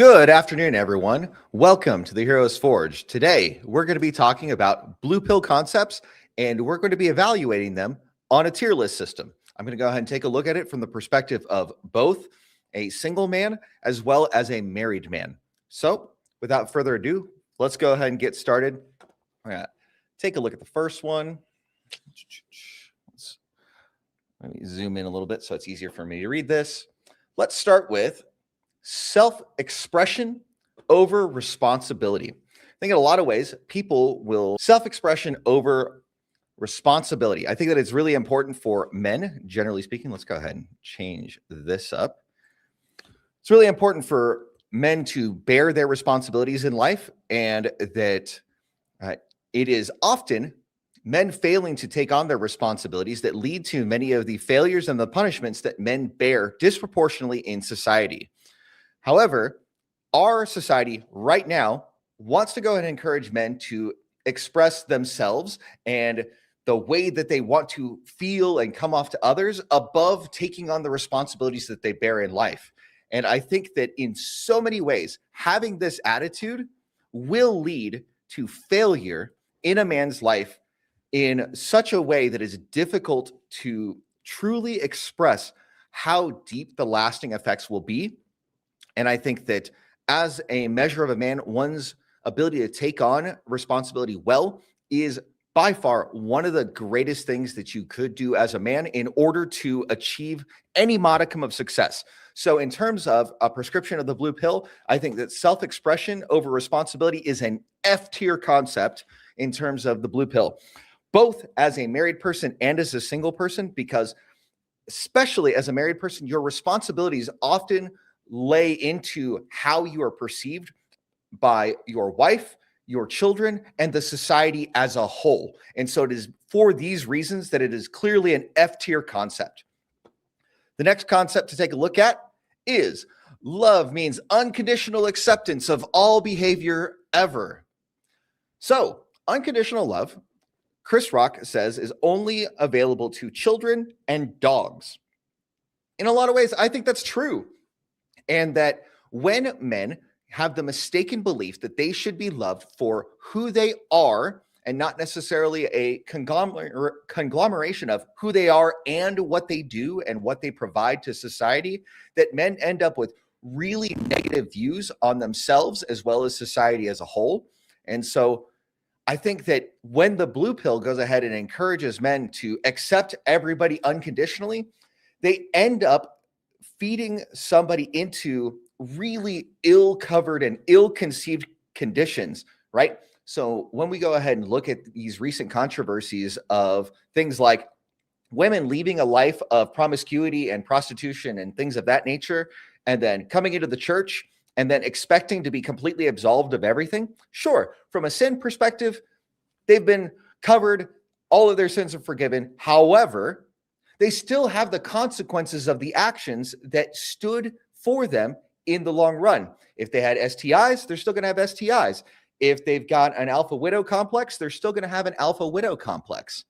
Good afternoon, everyone. Welcome to the Heroes Forge. Today, we're going to be talking about blue pill concepts, and we're going to be evaluating them on a tier list system. I'm going to go ahead and take a look at it from the perspective of both a single man as well as a married man. So, without further ado, let's go ahead and get started. We're going to take a look at the first one. Let me zoom in a little bit so it's easier for me to read this. Let's start with self-expression over responsibility. I think in a lot of ways, people will self-expression over responsibility. I think that it's really important for men, generally speaking. Let's go ahead and change this up. It's really important for men to bear their responsibilities in life, and that it is often men failing to take on their responsibilities that lead to many of the failures and the punishments that men bear disproportionately in society. However, our society right now wants to go ahead and encourage men to express themselves and the way that they want to feel and come off to others above taking on the responsibilities that they bear in life. And I think that in so many ways, having this attitude will lead to failure in a man's life in such a way that is difficult to truly express how deep the lasting effects will be. And I think that as a measure of a man, one's ability to take on responsibility well is by far one of the greatest things that you could do as a man in order to achieve any modicum of success. So in terms of a prescription of the blue pill, I think that self-expression over responsibility is an F-tier concept in terms of the blue pill, both as a married person and as a single person, because especially as a married person, your responsibilities often lay into how you are perceived by your wife, your children, and the society as a whole. And so it is for these reasons that it is clearly an F-tier concept. The next concept to take a look at is love means unconditional acceptance of all behavior ever. So unconditional love, Chris Rock says, is only available to children and dogs. In a lot of ways, I think that's true. And that when men have the mistaken belief that they should be loved for who they are and not necessarily a conglomeration of who they are and what they do and what they provide to society, that men end up with really negative views on themselves as well as society as a whole. And so I think that when the blue pill goes ahead and encourages men to accept everybody unconditionally, they end up feeding somebody into really ill-covered and ill-conceived conditions, right? So when we go ahead and look at these recent controversies of things like women leaving a life of promiscuity and prostitution and things of that nature, and then coming into the church and then expecting to be completely absolved of everything, sure, from a sin perspective, they've been covered, all of their sins are forgiven. However, they still have the consequences of the actions that stood for them in the long run. If they had STIs, they're still going to have STIs. If they've got an alpha widow complex, they're still going to have an alpha widow complex.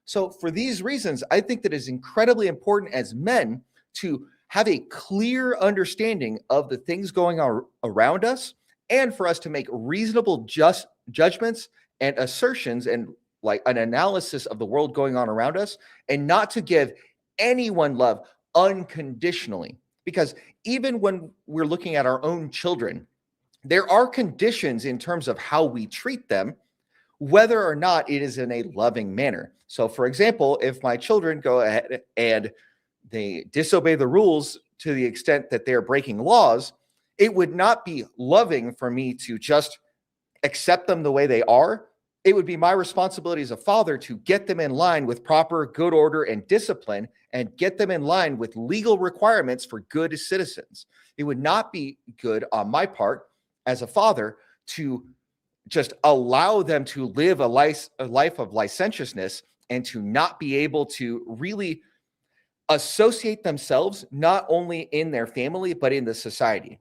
So for these reasons, I think that it's incredibly important as men to have a clear understanding of the things going on around us, and for us to make reasonable judgments and assertions and like an analysis of the world going on around us, and not to give anyone love unconditionally. Because even when we're looking at our own children, there are conditions in terms of how we treat them, whether or not it is in a loving manner. So for example, if my children go ahead and they disobey the rules to the extent that they're breaking laws, it would not be loving for me to just accept them the way they are. It would be my responsibility as a father to get them in line with proper good order and discipline, and get them in line with legal requirements for good citizens. It would not be good on my part as a father to just allow them to live a life of licentiousness and to not be able to really associate themselves not only in their family, but in the society.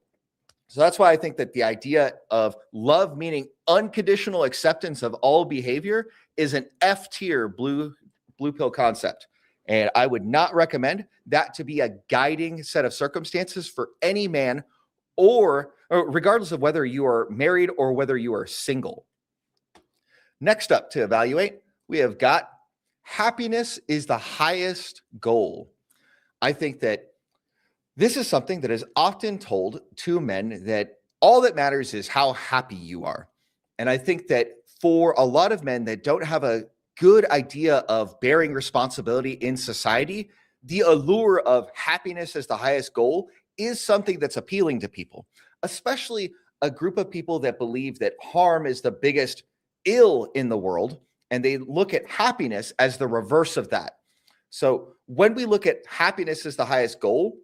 So that's why I think that the idea of love meaning unconditional acceptance of all behavior is an F-tier blue pill concept. And I would not recommend that to be a guiding set of circumstances for any man or regardless of whether you are married or whether you are single. Next up to evaluate, we have got happiness is the highest goal. I think that this is something that is often told to men, that all that matters is how happy you are. And I think that for a lot of men that don't have a good idea of bearing responsibility in society, the allure of happiness as the highest goal is something that's appealing to people, especially a group of people that believe that harm is the biggest ill in the world, and they look at happiness as the reverse of that. So when we look at happiness as the highest goal,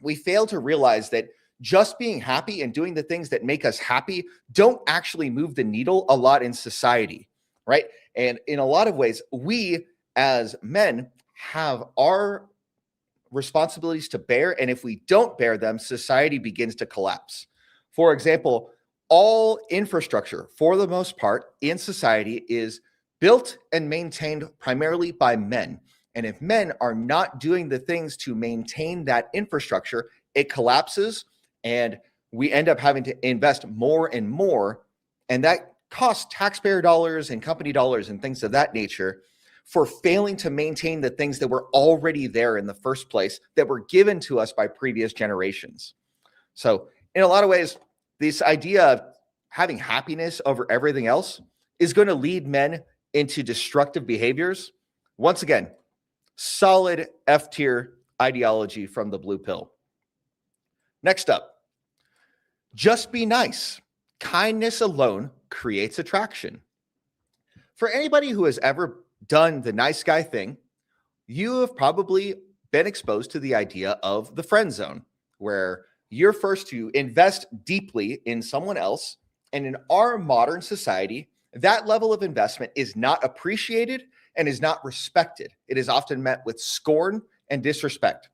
we fail to realize that just being happy and doing the things that make us happy don't actually move the needle a lot in society, right? And in a lot of ways, we as men have our responsibilities to bear, and if we don't bear them, society begins to collapse. For example, all infrastructure, for the most part, in society is built and maintained primarily by men. And if men are not doing the things to maintain that infrastructure, it collapses, and we end up having to invest more and more. And that costs taxpayer dollars and company dollars and things of that nature for failing to maintain the things that were already there in the first place, that were given to us by previous generations. So in a lot of ways, this idea of having happiness over everything else is going to lead men into destructive behaviors. Once again, solid F tier ideology from the blue pill. Next up, just be nice. Kindness alone creates attraction. For anybody who has ever done the nice guy thing, you have probably been exposed to the idea of the friend zone, where you're first to invest deeply in someone else. And in our modern society, that level of investment is not appreciated and is not respected. It is often met with scorn and disrespect.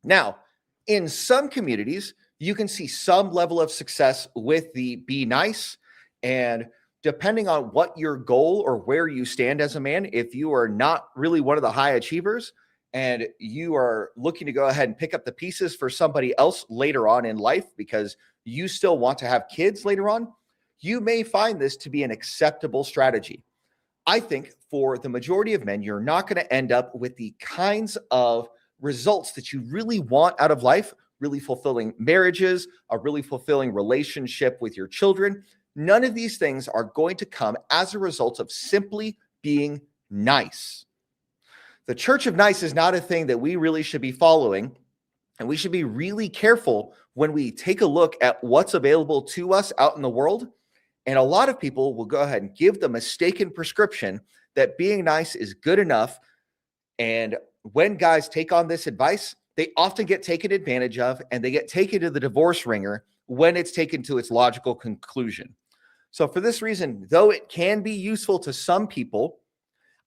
Now, in some communities, you can see some level of success with the be nice. And depending on what your goal or where you stand as a man, if you are not really one of the high achievers and you are looking to go ahead and pick up the pieces for somebody else later on in life because you still want to have kids later on, you may find this to be an acceptable strategy. I think for the majority of men, you're not going to end up with the kinds of results that you really want out of life, really fulfilling marriages, a really fulfilling relationship with your children. None of these things are going to come as a result of simply being nice. The church of nice is not a thing that we really should be following, and we should be really careful when we take a look at what's available to us out in the world. And a lot of people will go ahead and give the mistaken prescription that being nice is good enough. And when guys take on this advice, they often get taken advantage of, and they get taken to the divorce ringer when it's taken to its logical conclusion. So for this reason, though it can be useful to some people,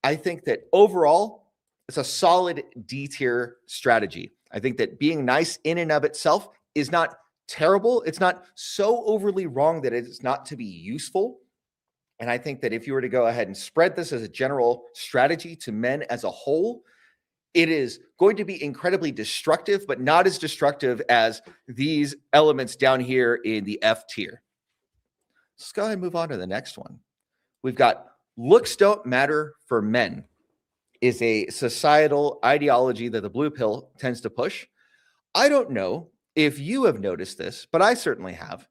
I think that overall, it's a solid D tier strategy. I think that being nice in and of itself is not terrible. It's not so overly wrong that it's not to be useful. And I think that if you were to go ahead and spread this as a general strategy to men as a whole, it is going to be incredibly destructive, but not as destructive as these elements down here in the F tier. Let's go ahead and move on to the next one. We've got looks don't matter for men is a societal ideology that the blue pill tends to push. I don't know if you have noticed this, but I certainly have,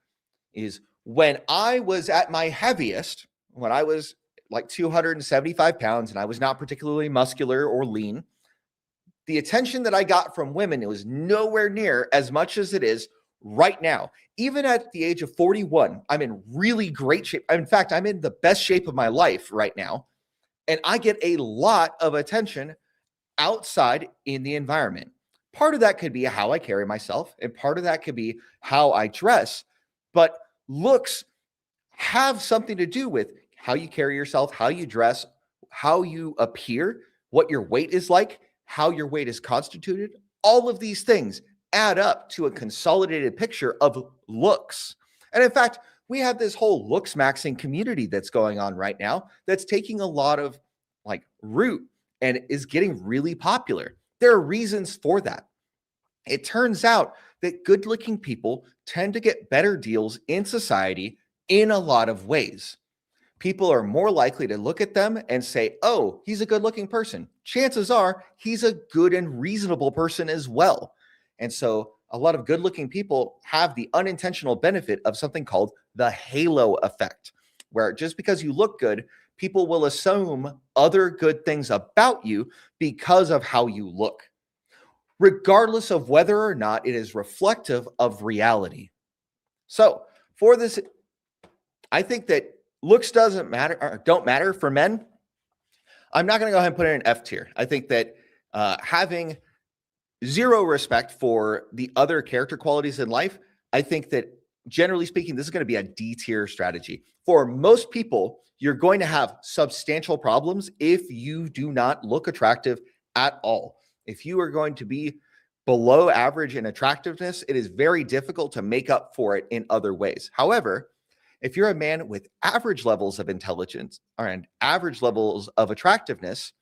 is when I was at my heaviest, when I was like 275 pounds and I was not particularly muscular or lean, the attention that I got from women, it was nowhere near as much as it is right now. Even at the age of 41, I'm in really great shape. In fact, I'm in the best shape of my life right now. And I get a lot of attention outside in the environment. Part of that could be how I carry myself, and part of that could be how I dress. But looks have something to do with how you carry yourself, how you dress, how you appear, what your weight is like, how your weight is constituted. All of these things add up to a consolidated picture of looks. And in fact, we have this whole looks maxing community that's going on right now that's taking a lot of like root and is getting really popular. There are reasons for that. It turns out that good looking people tend to get better deals in society in a lot of ways. People are more likely to look at them and say, oh, he's a good looking person. Chances are he's a good and reasonable person as well. And so a lot of good looking people have the unintentional benefit of something called the halo effect, where just because you look good, people will assume other good things about you because of how you look, regardless of whether or not it is reflective of reality. So for this, I think that looks don't matter for men. I'm not going to go ahead and put it in F tier. I think that having zero respect for the other character qualities in life, I think that generally speaking, this is going to be a D tier strategy. For most people, you're going to have substantial problems if you do not look attractive at all. If you are going to be below average in attractiveness, it is very difficult to make up for it in other ways. However, if you're a man with average levels of intelligence and average levels of attractiveness,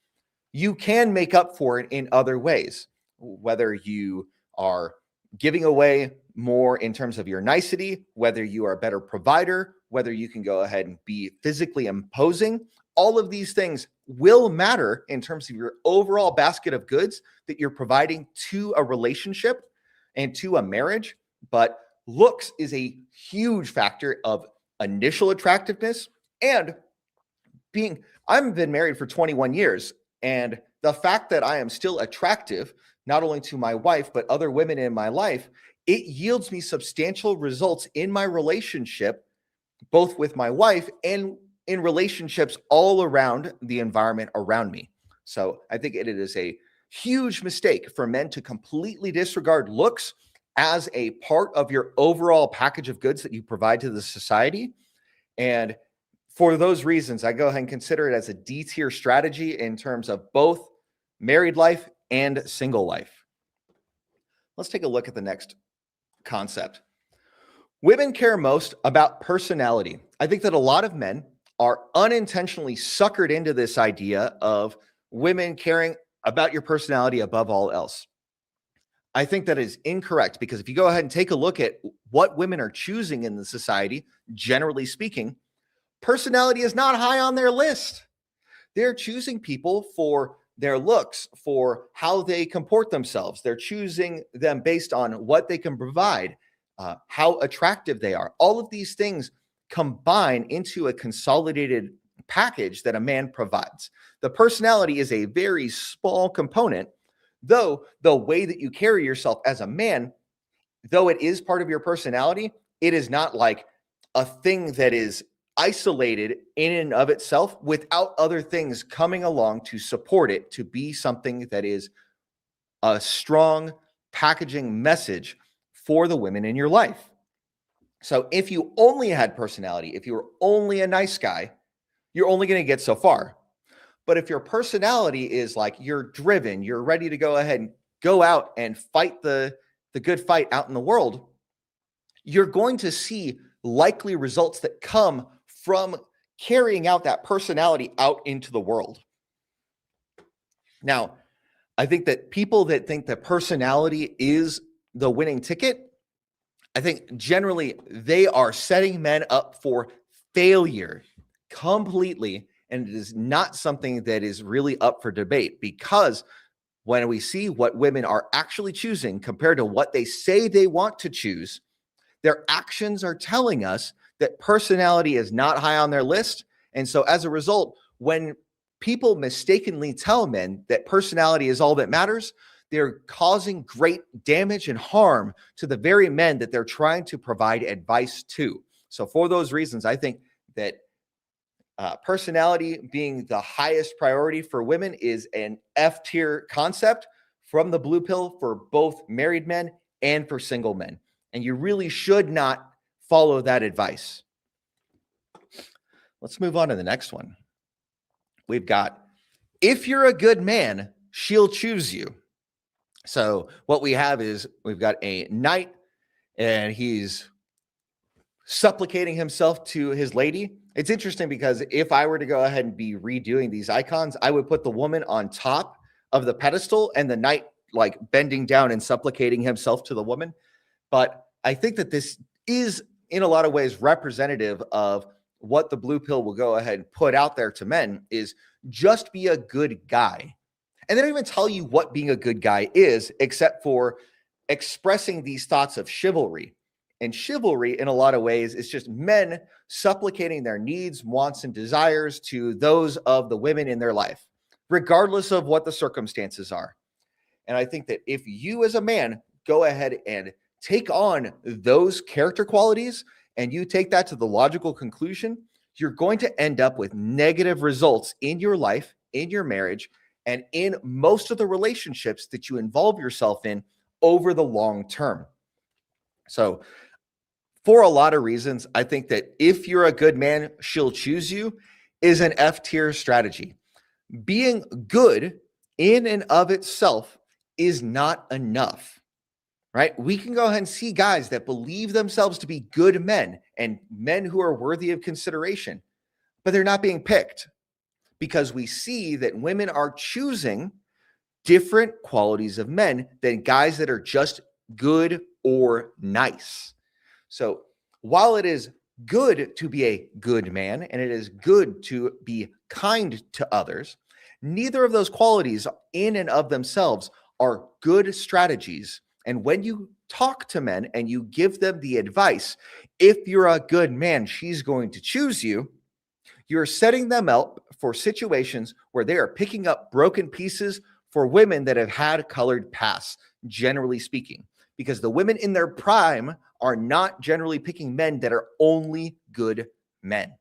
you can make up for it in other ways, whether you are giving away more in terms of your nicety, whether you are a better provider, whether you can go ahead and be physically imposing. All of these things will matter in terms of your overall basket of goods that you're providing to a relationship and to a marriage. But looks is a huge factor of initial attractiveness. And I've been married for 21 years, and the fact that I am still attractive, not only to my wife, but other women in my life, it yields me substantial results in my relationship, both with my wife and in relationships all around the environment around me. So I think it is a huge mistake for men to completely disregard looks as a part of your overall package of goods that you provide to the society. And for those reasons, I go ahead and consider it as a D tier strategy in terms of both married life and single life. Let's take a look at the next concept. Women care most about personality. I think that a lot of men are unintentionally suckered into this idea of women caring about your personality above all else. I think that is incorrect, because if you go ahead and take a look at what women are choosing in the society, generally speaking, personality is not high on their list. They're choosing people for their looks, for how they comport themselves. They're choosing them based on what they can provide, how attractive they are. All of these things combine into a consolidated package that a man provides. The personality is a very small component, though the way that you carry yourself as a man, though it is part of your personality, it is not like a thing that is isolated in and of itself without other things coming along to support it, to be something that is a strong packaging message for the women in your life. So if you only had personality, if you were only a nice guy, you're only going to get so far. But if your personality is like you're driven, you're ready to go ahead and go out and fight the good fight out in the world, you're going to see likely results that come from carrying out that personality out into the world. Now, I think that people that think that personality is the winning ticket, I think generally they are setting men up for failure completely. And it is not something that is really up for debate, because when we see what women are actually choosing compared to what they say they want to choose, their actions are telling us that personality is not high on their list. And so as a result, when people mistakenly tell men that personality is all that matters, they're causing great damage and harm to the very men that they're trying to provide advice to. So for those reasons, I think that personality being the highest priority for women is an F tier concept from the blue pill for both married men and for single men. And you really should not follow that advice. Let's move on to the next one. We've got, if you're a good man, she'll choose you. So what we have is we've got a knight, and he's supplicating himself to his lady. It's interesting because if I were to go ahead and be redoing these icons, I would put the woman on top of the pedestal and the knight like bending down and supplicating himself to the woman. But I think that this is in a lot of ways representative of what the blue pill will go ahead and put out there to men is just be a good guy. And they don't even tell you what being a good guy is, except for expressing these thoughts of chivalry. And chivalry, in a lot of ways, is just men supplicating their needs, wants, and desires to those of the women in their life, regardless of what the circumstances are. And I think that if you as a man go ahead and take on those character qualities and you take that to the logical conclusion, you're going to end up with negative results in your life, in your marriage, and in most of the relationships that you involve yourself in over the long term. So, for a lot of reasons, I think that if you're a good man, she'll choose you is an F tier strategy. Being good in and of itself is not enough, right? We can go ahead and see guys that believe themselves to be good men and men who are worthy of consideration, but they're not being picked because we see that women are choosing different qualities of men than guys that are just good or nice. So while it is good to be a good man and it is good to be kind to others, neither of those qualities in and of themselves are good strategies. And when you talk to men and you give them the advice, if you're a good man, she's going to choose you, you're setting them up for situations where they are picking up broken pieces for women that have had colored pasts, generally speaking, because the women in their prime are not generally picking men that are only good men.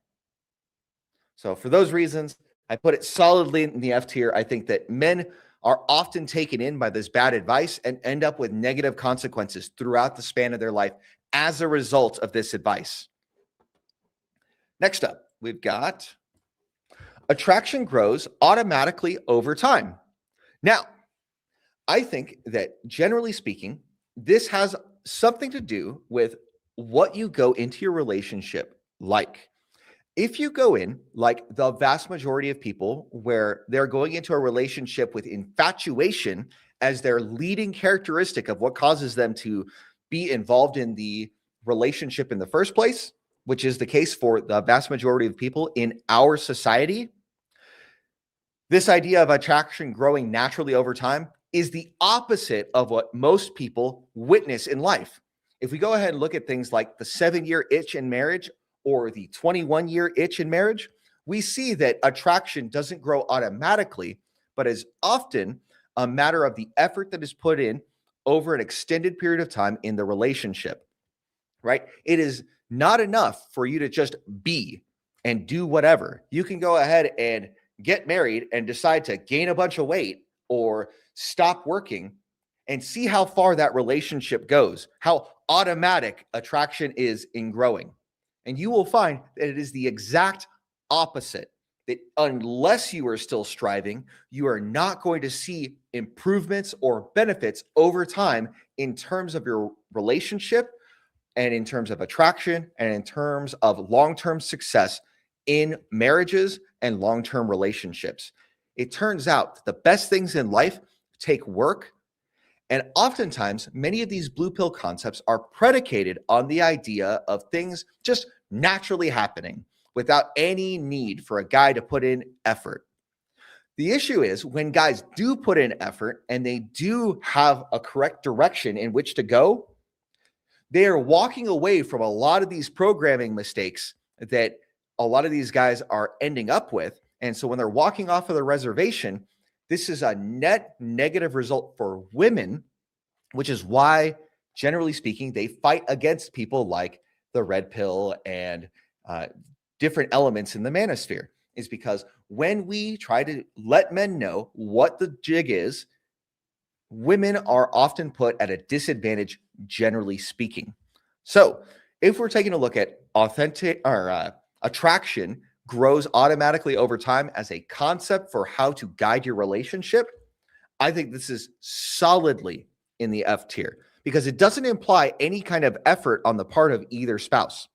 So for those reasons, I put it solidly in the F tier. I think that men are often taken in by this bad advice and end up with negative consequences throughout the span of their life as a result of this advice. Next up, we've got attraction grows automatically over time. Now, I think that generally speaking, this has something to do with what you go into your relationship like. If you go in like the vast majority of people where they're going into a relationship with infatuation as their leading characteristic of what causes them to be involved in the relationship in the first place, which is the case for the vast majority of people in our society, this idea of attraction growing naturally over time is the opposite of what most people witness in life. If we go ahead and look at things like the 7-year itch in marriage or the 21-year itch in marriage, we see that attraction doesn't grow automatically, but is often a matter of the effort that is put in over an extended period of time in the relationship, right? It is not enough for you to just be and do whatever. You can go ahead and get married and decide to gain a bunch of weight or stop working and see how far that relationship goes, how automatic attraction is in growing. And you will find that it is the exact opposite, that unless you are still striving, you are not going to see improvements or benefits over time in terms of your relationship and in terms of attraction and in terms of long-term success in marriages and long-term relationships. It turns out that the best things in life take work. And oftentimes, many of these blue pill concepts are predicated on the idea of things just naturally happening without any need for a guy to put in effort. The issue is when guys do put in effort and they do have a correct direction in which to go, they are walking away from a lot of these programming mistakes that a lot of these guys are ending up with. And so when they're walking off of the reservation, this is a net negative result for women, which is why, generally speaking, they fight against people like the red pill and different elements in the manosphere, is because when we try to let men know what the jig is, women are often put at a disadvantage, generally speaking. So if we're taking a look at authentic or attraction grows automatically over time as a concept for how to guide your relationship, I think this is solidly in the F tier because it doesn't imply any kind of effort on the part of either spouse.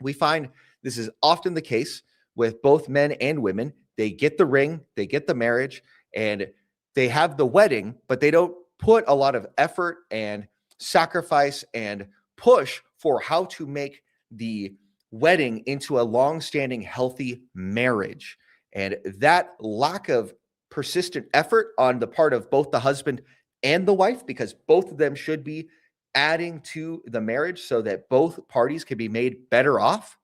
We find this is often the case with both men and women. They get the ring, they get the marriage, and they have the wedding, but they don't put a lot of effort and sacrifice and push for how to make the wedding into a long-standing, healthy marriage. And that lack of persistent effort on the part of both the husband and the wife, because both of them should be adding to the marriage so that both parties can be made better off,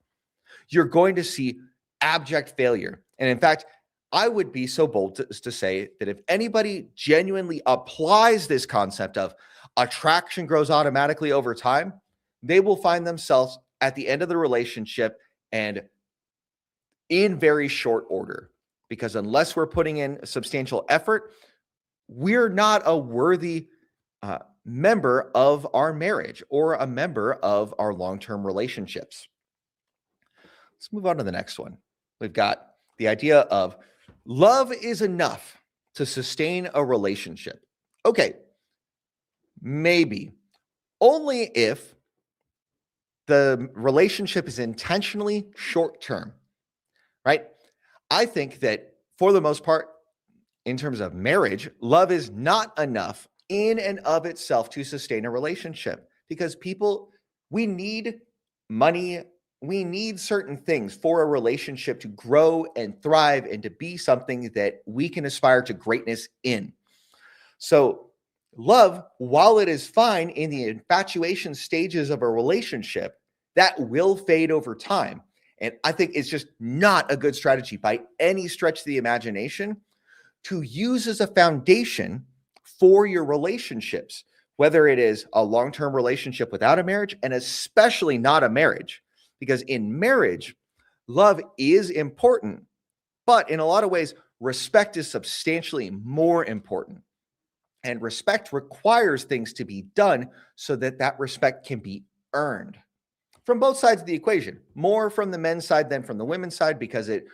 you're going to see abject failure. And in fact, I would be so bold to say that if anybody genuinely applies this concept of attraction grows automatically over time, they will find themselves at the end of the relationship and in very short order. Because unless we're putting in substantial effort, we're not a worthy member of our marriage or a member of our long-term relationships. Let's move on to the next one. We've got the idea of love is enough to sustain a relationship. Okay, maybe. Only if the relationship is intentionally short-term, right? I think that for the most part, in terms of marriage, love is not enough in and of itself to sustain a relationship, because we need money, we need certain things for a relationship to grow and thrive and to be something that we can aspire to greatness in. So love, while it is fine in the infatuation stages of a relationship, that will fade over time. And I think it's just not a good strategy by any stretch of the imagination to use as a foundation for your relationships, whether it is a long-term relationship without a marriage, and especially not a marriage. Because in marriage, love is important, but in a lot of ways, respect is substantially more important. And respect requires things to be done so that that respect can be earned from both sides of the equation, more from the men's side than from the women's side, because it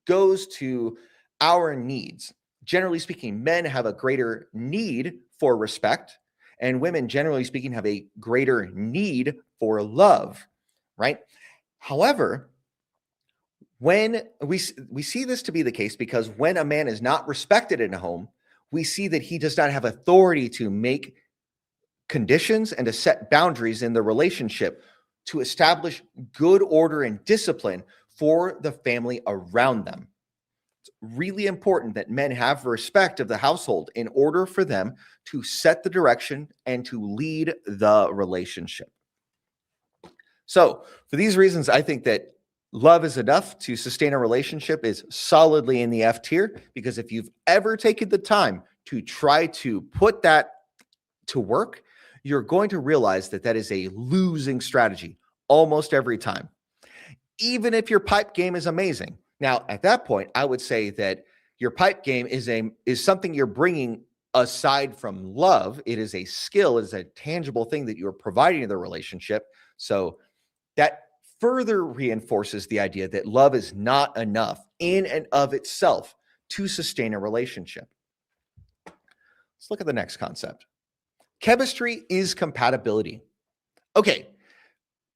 goes to our needs. Generally speaking, men have a greater need for respect, and women, generally speaking, have a greater need for love, right? However, when we see this to be the case, because when a man is not respected in a home, we see that he does not have authority to make conditions and to set boundaries in the relationship to establish good order and discipline for the family around them. It's really important that men have respect of the household in order for them to set the direction and to lead the relationship. So for these reasons, I think that love is enough to sustain a relationship is solidly in the F tier, because if you've ever taken the time to try to put that to work, you're going to realize that that is a losing strategy almost every time, even if your pipe game is amazing. Now, at that point, I would say that your pipe game is something you're bringing aside from love. It is a skill, it is a tangible thing that you're providing to the relationship. So that further reinforces the idea that love is not enough in and of itself to sustain a relationship. Let's look at the next concept. Chemistry is compatibility. Okay,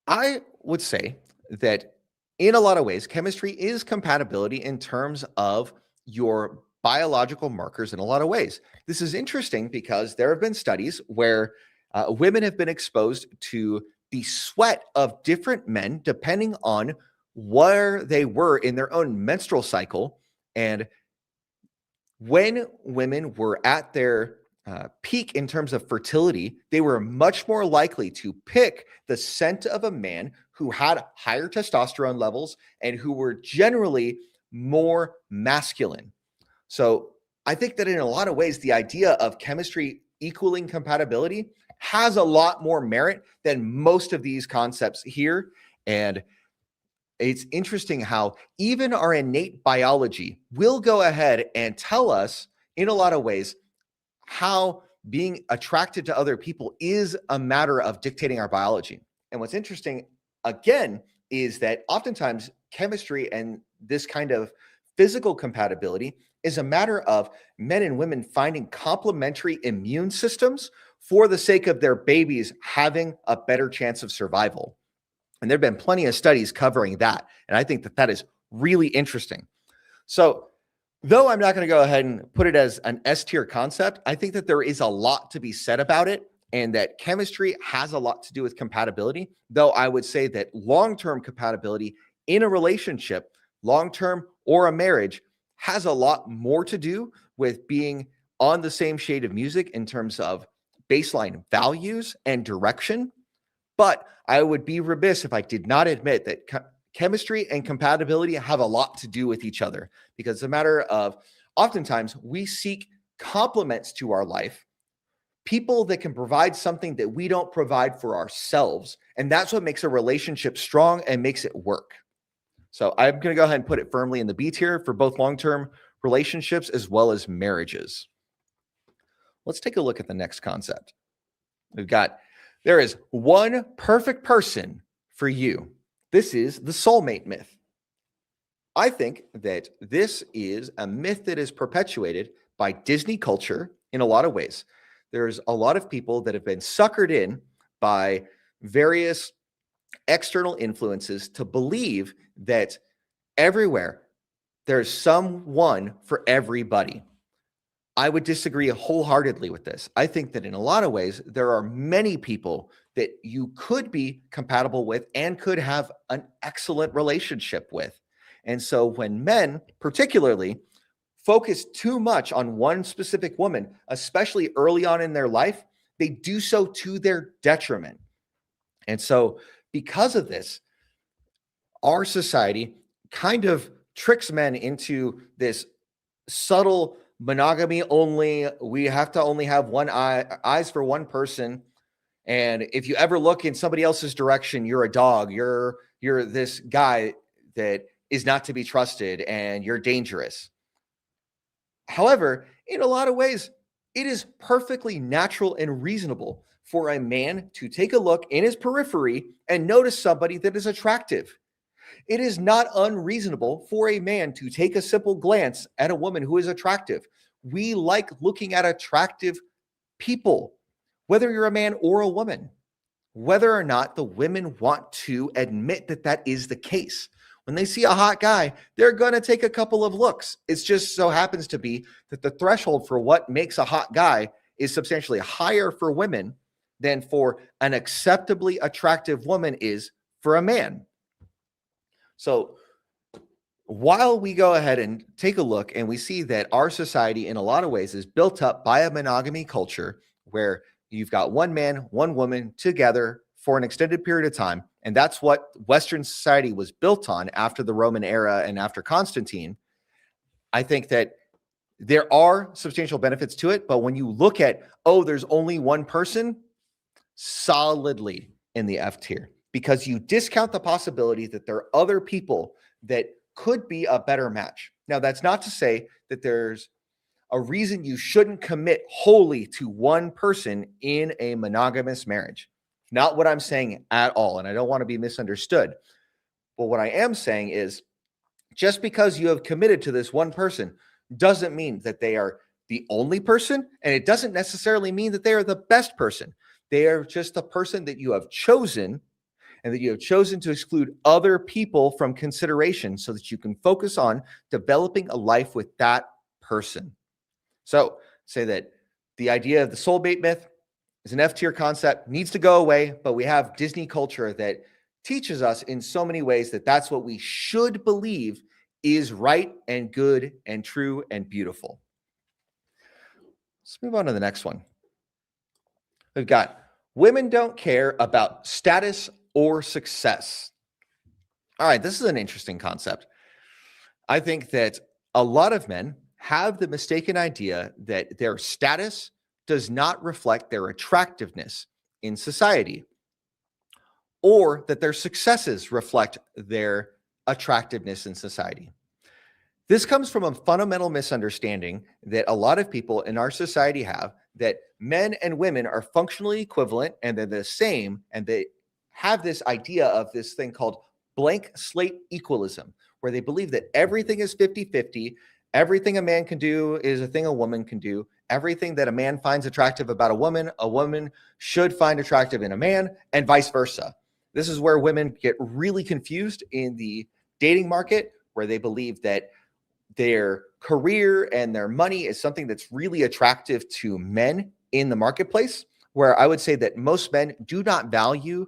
I would say that in a lot of ways, chemistry is compatibility in terms of your biological markers in a lot of ways. This is interesting because there have been studies where women have been exposed to the sweat of different men depending on where they were in their own menstrual cycle. And when women were at their peak in terms of fertility, they were much more likely to pick the scent of a man who had higher testosterone levels and who were generally more masculine. So I think that in a lot of ways, the idea of chemistry equaling compatibility has a lot more merit than most of these concepts here. And it's interesting how even our innate biology will go ahead and tell us in a lot of ways how being attracted to other people is a matter of dictating our biology. And what's interesting, again, is that oftentimes chemistry and this kind of physical compatibility is a matter of men and women finding complementary immune systems for the sake of their babies having a better chance of survival. And there have been plenty of studies covering that. And I think that that is really interesting. So though I'm not going to go ahead and put it as an S tier concept, I think that there is a lot to be said about it. and that chemistry has a lot to do with compatibility, though I would say that long-term compatibility in a relationship, long-term or a marriage, has a lot more to do with being on the same shade of music in terms of baseline values and direction. But I would be remiss if I did not admit that chemistry and compatibility have a lot to do with each other, because it's a matter of oftentimes we seek complements to our life, people that can provide something that we don't provide for ourselves. And that's what makes a relationship strong and makes it work. So I'm going to go ahead and put it firmly in the B tier for both long-term relationships as well as marriages. Let's take a look at the next concept. We've got, there is one perfect person for you. This is the soulmate myth. I think that this is a myth that is perpetuated by Disney culture in a lot of ways. There's a lot of people that have been suckered in by various external influences to believe that everywhere there's someone for everybody. I would disagree wholeheartedly with this. I think that in a lot of ways, there are many people that you could be compatible with and could have an excellent relationship with. And so when men, particularly, focus too much on one specific woman, especially early on in their life, they do so to their detriment. And so because of this, our society kind of tricks men into this subtle monogamy only. We have to only have eyes for one person. And if you ever look in somebody else's direction, you're a dog. You're this guy that is not to be trusted and you're dangerous. However, in a lot of ways, it is perfectly natural and reasonable for a man to take a look in his periphery and notice somebody that is attractive. It is not unreasonable for a man to take a simple glance at a woman who is attractive. We like looking at attractive people, whether you're a man or a woman, whether or not the women want to admit that that is the case. When they see a hot guy, they're going to take a couple of looks. It just so happens to be that the threshold for what makes a hot guy is substantially higher for women than for an acceptably attractive woman is for a man. So while we go ahead and take a look and we see that our society in a lot of ways is built up by a monogamy culture where you've got one man, one woman together for an extended period of time, and that's what Western society was built on after the Roman era and after Constantine, I think that there are substantial benefits to it. But when you look at, oh, there's only one person, solidly in the F tier, because you discount the possibility that there are other people that could be a better match. Now, that's not to say that there's a reason you shouldn't commit wholly to one person in a monogamous marriage. Not what I'm saying at all, and I don't want to be misunderstood. But what I am saying is just because you have committed to this one person doesn't mean that they are the only person, and it doesn't necessarily mean that they are the best person. They are just the person that you have chosen, and that you have chosen to exclude other people from consideration so that you can focus on developing a life with that person. So say that the idea of the soulmate myth is an F tier concept, needs to go away, but we have Disney culture that teaches us in so many ways that that's what we should believe is right and good and true and beautiful. Let's move on to the next one. We've got women don't care about status or success. All right, this is an interesting concept. I think that a lot of men have the mistaken idea that their status does not reflect their attractiveness in society, or that their successes reflect their attractiveness in society. This comes from a fundamental misunderstanding that a lot of people in our society have, that men and women are functionally equivalent and they're the same, and they have this idea of this thing called blank slate equalism, where they believe that everything is 50-50. Everything a man can do is a thing a woman can do. Everything that a man finds attractive about a woman should find attractive in a man, and vice versa. This is where women get really confused in the dating market, where they believe that their career and their money is something that's really attractive to men in the marketplace, where I would say that most men do not value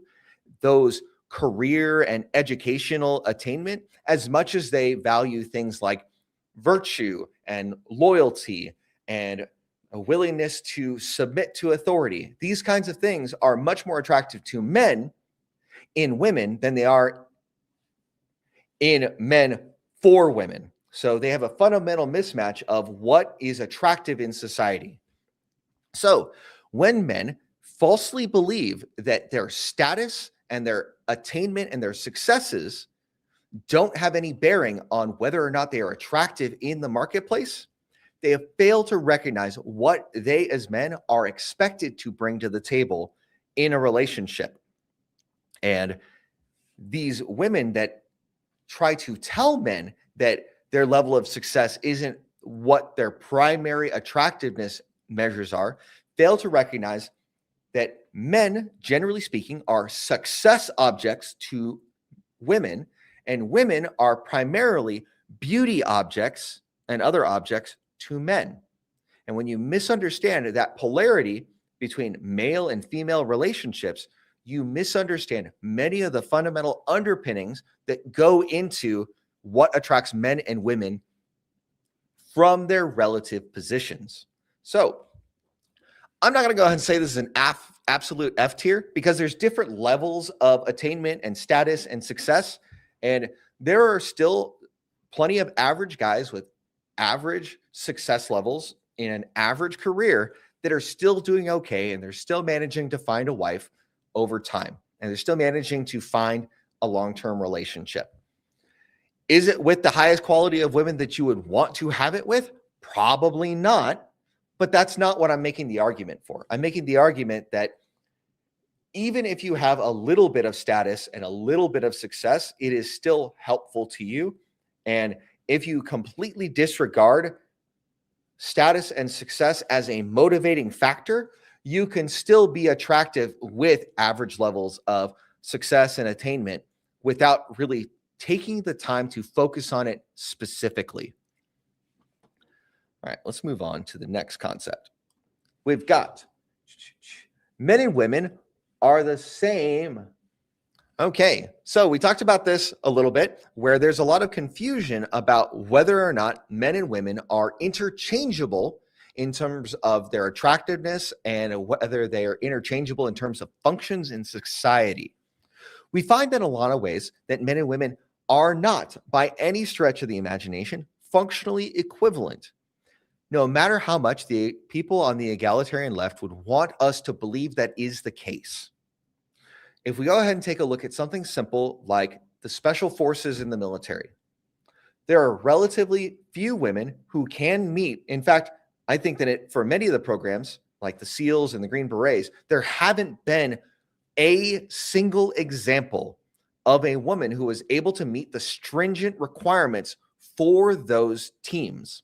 those career and educational attainment as much as they value things like virtue and loyalty and a willingness to submit to authority. These kinds of things are much more attractive to men in women than they are in men for women. So they have a fundamental mismatch of what is attractive in society. So when men falsely believe that their status and their attainment and their successes don't have any bearing on whether or not they are attractive in the marketplace, they have failed to recognize what they as men are expected to bring to the table in a relationship. And these women that try to tell men that their level of success isn't what their primary attractiveness measures are, fail to recognize that men, generally speaking, are success objects to women, and women are primarily beauty objects and other objects to men. And when you misunderstand that polarity between male and female relationships, you misunderstand many of the fundamental underpinnings that go into what attracts men and women from their relative positions. So I'm not going to go ahead and say this is an absolute F tier, because there's different levels of attainment and status and success. And there are still plenty of average guys with average success levels in an average career that are still doing okay, and they're still managing to find a wife over time, and they're still managing to find a long-term relationship. Is it with the highest quality of women that you would want to have it with? Probably not, but that's not what I'm making the argument for. I'm making the argument that even if you have a little bit of status and a little bit of success, it is still helpful to you. And if you completely disregard status and success as a motivating factor, you can still be attractive with average levels of success and attainment without really taking the time to focus on it specifically. All right, let's move on to the next concept. We've got men and women are the same. Okay, so we talked about this a little bit, where there's a lot of confusion about whether or not men and women are interchangeable in terms of their attractiveness and whether they are interchangeable in terms of functions in society. We find in a lot of ways that men and women are not, by any stretch of the imagination, functionally equivalent. No matter how much the people on the egalitarian left would want us to believe that is the case. If we go ahead and take a look at something simple like the special forces in the military, there are relatively few women who can meet. In fact, I think that for many of the programs, like the SEALs and the Green Berets, there haven't been a single example of a woman who was able to meet the stringent requirements for those teams.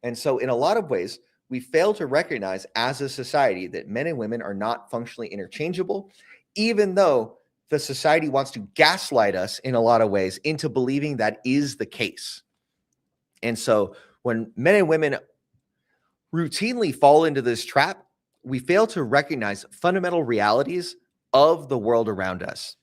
And so in a lot of ways, we fail to recognize as a society that men and women are not functionally interchangeable, even though the society wants to gaslight us in a lot of ways into believing that is the case. And so when men and women routinely fall into this trap, we fail to recognize fundamental realities of the world around us.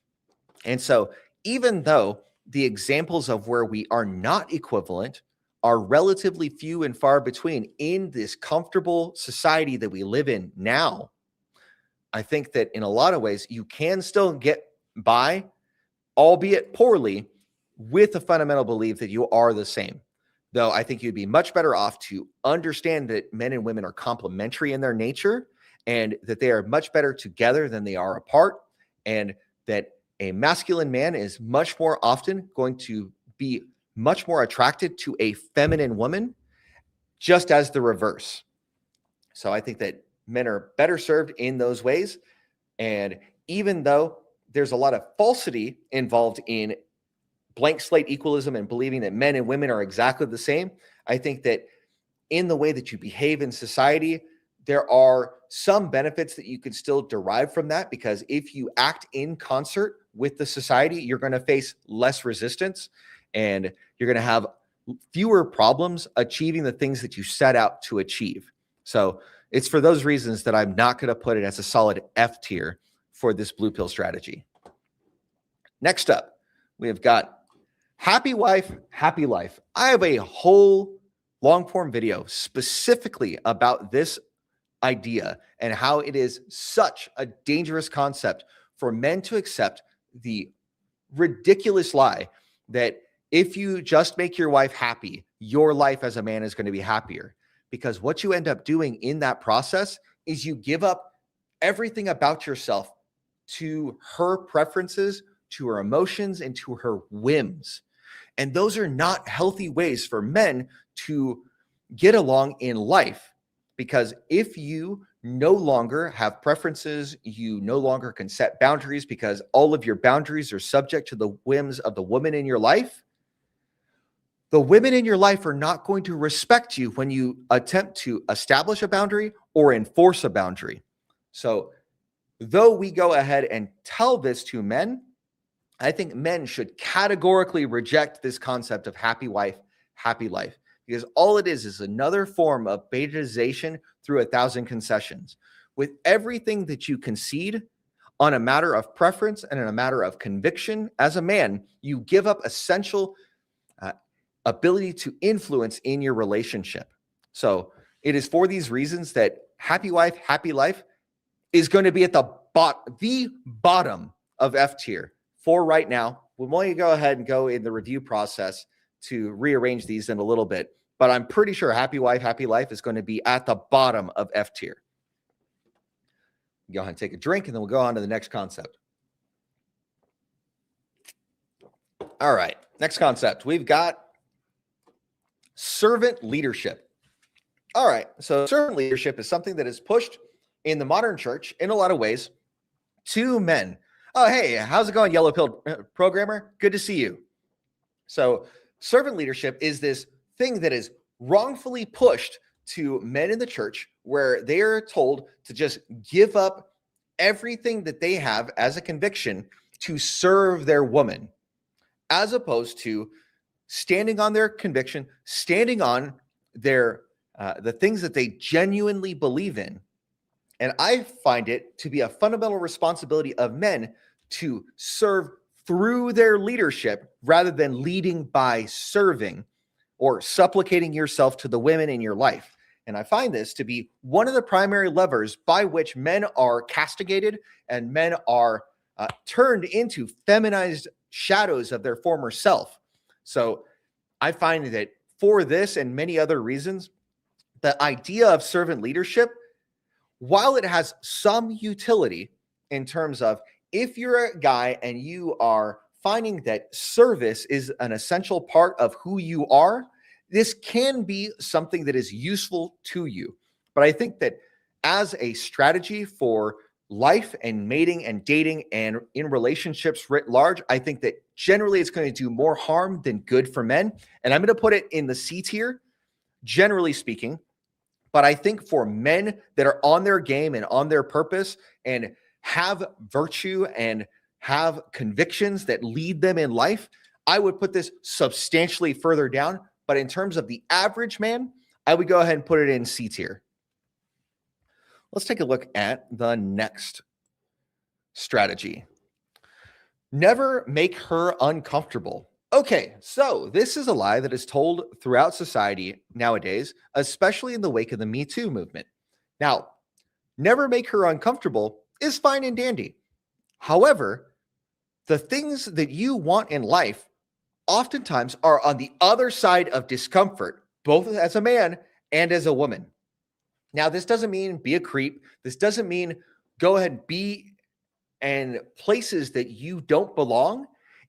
And so even though the examples of where we are not equivalent are relatively few and far between in this comfortable society that we live in now, I think that in a lot of ways you can still get by, albeit poorly, with the fundamental belief that you are the same. Though I think you'd be much better off to understand that men and women are complementary in their nature, and that they are much better together than they are apart, and that a masculine man is much more often going to be much more attracted to a feminine woman, just as the reverse. So I think that men are better served in those ways. And even though there's a lot of falsity involved in blank slate equalism and believing that men and women are exactly the same, I think that in the way that you behave in society, there are some benefits that you can still derive from that, because if you act in concert with the society, you're going to face less resistance, and you're going to have fewer problems achieving the things that you set out to achieve. So It's for those reasons that I'm not going to put it as a solid F tier for this blue pill strategy. Next up, we have got happy wife, happy life. I have a whole long form video specifically about this idea and how it is such a dangerous concept for men to accept the ridiculous lie that if you just make your wife happy, your life as a man is going to be happier. Because what you end up doing in that process is you give up everything about yourself to her preferences, to her emotions, and to her whims. And those are not healthy ways for men to get along in life. Because if you no longer have preferences, you no longer can set boundaries because all of your boundaries are subject to the whims of the woman in your life, the women in your life are not going to respect you when you attempt to establish a boundary or enforce a boundary. So, though we go ahead and tell this to men, I think men should categorically reject this concept of happy wife, happy life, because all it is another form of betaization through 1,000 concessions. With everything that you concede on a matter of preference and in a matter of conviction, as a man, you give up essential ability to influence in your relationship. So it is for these reasons that happy wife, happy life is going to be at the bottom of F tier for right now. We'll want you to go ahead and go in the review process to rearrange these in a little bit, but I'm pretty sure happy wife, happy life is going to be at the bottom of F tier. Go ahead and take a drink, and then we'll go on to the next concept. All right, next concept. We've got servant leadership. All right, so servant leadership is something that is pushed in the modern church in a lot of ways to men. Oh, hey, how's it going, yellow pill programmer? Good to see you. So servant leadership is this thing that is wrongfully pushed to men in the church where they are told to just give up everything that they have as a conviction to serve their woman, as opposed to standing on their conviction, standing on their the things that they genuinely believe in. And I find it to be a fundamental responsibility of men to serve through their leadership rather than leading by serving or supplicating yourself to the women in your life. And I find this to be one of the primary levers by which men are castigated and men are turned into feminized shadows of their former self. So I find that for this and many other reasons, the idea of servant leadership, while it has some utility in terms of if you're a guy and you are finding that service is an essential part of who you are, this can be something that is useful to you. But I think that as a strategy for life and mating and dating and in relationships writ large, I think that generally it's going to do more harm than good for men. And I'm going to put it in the C tier, generally speaking. But I think for men that are on their game and on their purpose and have virtue and have convictions that lead them in life, I would put this substantially further down. But in terms of the average man, I would go ahead and put it in C tier. Let's take a look at the next strategy. Never make her uncomfortable. Okay, so this is a lie that is told throughout society nowadays, especially in the wake of the Me Too movement. Now, never make her uncomfortable is fine and dandy. However, the things that you want in life oftentimes are on the other side of discomfort, both as a man and as a woman. Now, this doesn't mean be a creep. This doesn't mean go ahead and be in places that you don't belong.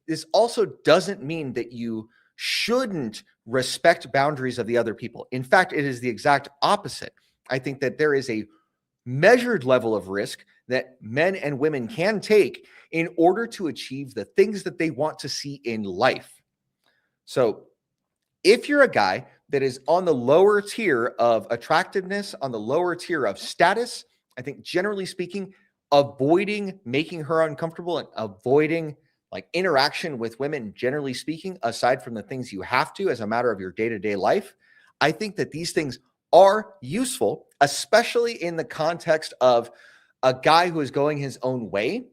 This also doesn't mean that you shouldn't respect boundaries of the other people. In fact, it is the exact opposite. I think that there is a measured level of risk that men and women can take in order to achieve the things that they want to see in life. So if you're a guy that is on the lower tier of attractiveness, on the lower tier of status, I think generally speaking, avoiding making her uncomfortable and avoiding like interaction with women, generally speaking, aside from the things you have to as a matter of your day-to-day life, I think that these things are useful, especially in the context of a guy who is going his own way.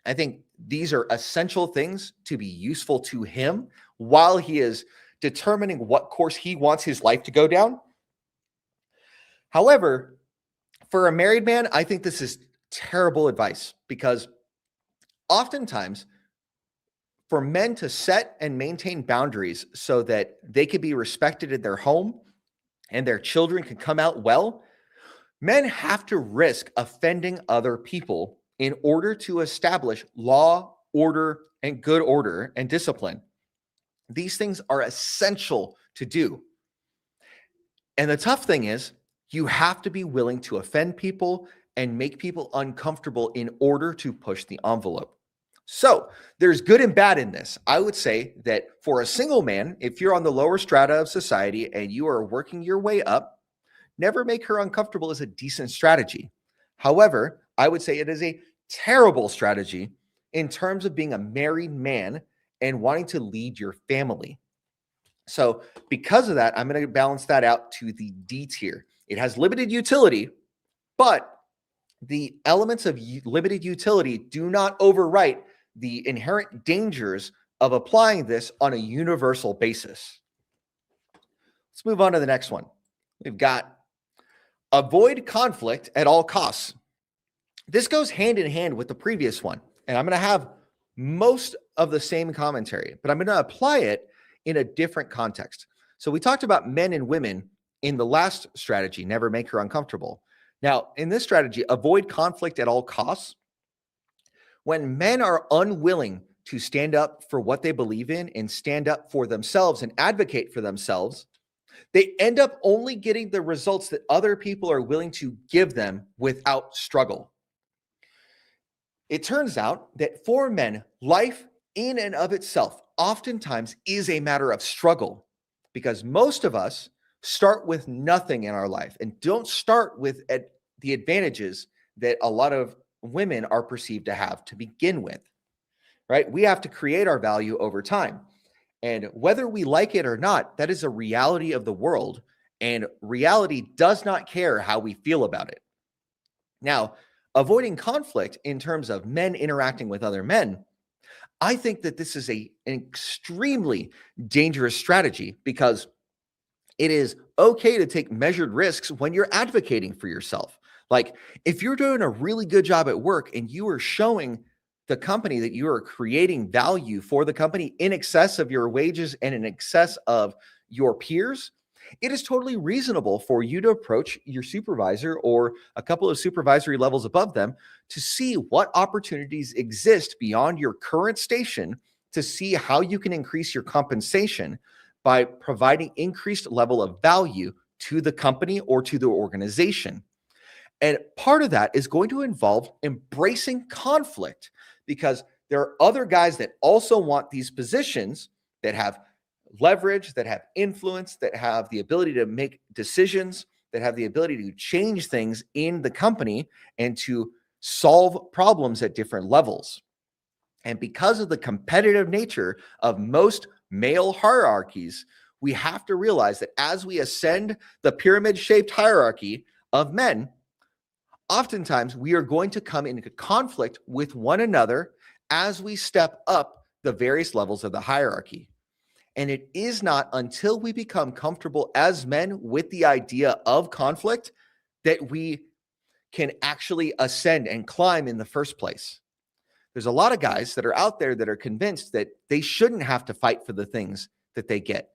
I think these are essential things to be useful to him while he is determining what course he wants his life to go down. However, for a married man, I think this is terrible advice because oftentimes for men to set and maintain boundaries so that they can be respected in their home and their children can come out well, men have to risk offending other people in order to establish law, order, and good order and discipline. These things are essential to do. And the tough thing is, you have to be willing to offend people and make people uncomfortable in order to push the envelope. So there's good and bad in this. I would say that for a single man, if you're on the lower strata of society and you are working your way up, never make her uncomfortable is a decent strategy. However, I would say it is a terrible strategy in terms of being a married man and wanting to lead your family. So because of that, I'm going to balance that out to the D tier. It has limited utility, but the elements of limited utility do not overwrite the inherent dangers of applying this on a universal basis. Let's move on to the next one. We've got avoid conflict at all costs. This goes hand in hand with the previous one, and I'm going to have most of the same commentary, but I'm going to apply it in a different context. So we talked about men and women in the last strategy, never make her uncomfortable. Now, in this strategy, avoid conflict at all costs. When men are unwilling to stand up for what they believe in and stand up for themselves and advocate for themselves, they end up only getting the results that other people are willing to give them without struggle. It turns out that for men, life in and of itself oftentimes is a matter of struggle because most of us start with nothing in our life and don't start with the advantages that a lot of women are perceived to have to begin with, right? We have to create our value over time. And whether we like it or not, that is a reality of the world. And reality does not care how we feel about it. Now, avoiding conflict in terms of men interacting with other men, I think that this is an extremely dangerous strategy because it is okay to take measured risks when you're advocating for yourself. Like if you're doing a really good job at work and you are showing the company that you are creating value for the company in excess of your wages and in excess of your peers, it is totally reasonable for you to approach your supervisor or a couple of supervisory levels above them to see what opportunities exist beyond your current station to see how you can increase your compensation by providing increased level of value to the company or to the organization. And part of that is going to involve embracing conflict because there are other guys that also want these positions that have leverage, that have influence, that have the ability to make decisions, that have the ability to change things in the company and to solve problems at different levels. And because of the competitive nature of most male hierarchies, we have to realize that as we ascend the pyramid-shaped hierarchy of men, oftentimes we are going to come into conflict with one another as we step up the various levels of the hierarchy. And it is not until we become comfortable as men with the idea of conflict that we can actually ascend and climb in the first place. There's a lot of guys that are out there that are convinced that they shouldn't have to fight for the things that they get.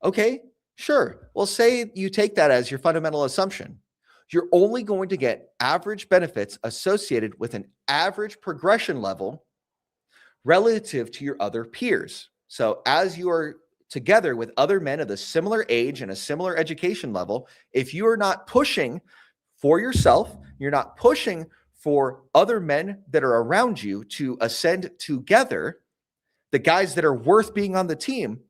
Okay, sure. Well, say you take that as your fundamental assumption. You're only going to get average benefits associated with an average progression level relative to your other peers. So as you are together with other men of a similar age and a similar education level, if you are not pushing for yourself, you're not pushing for other men that are around you to ascend together, the guys that are worth being on the team,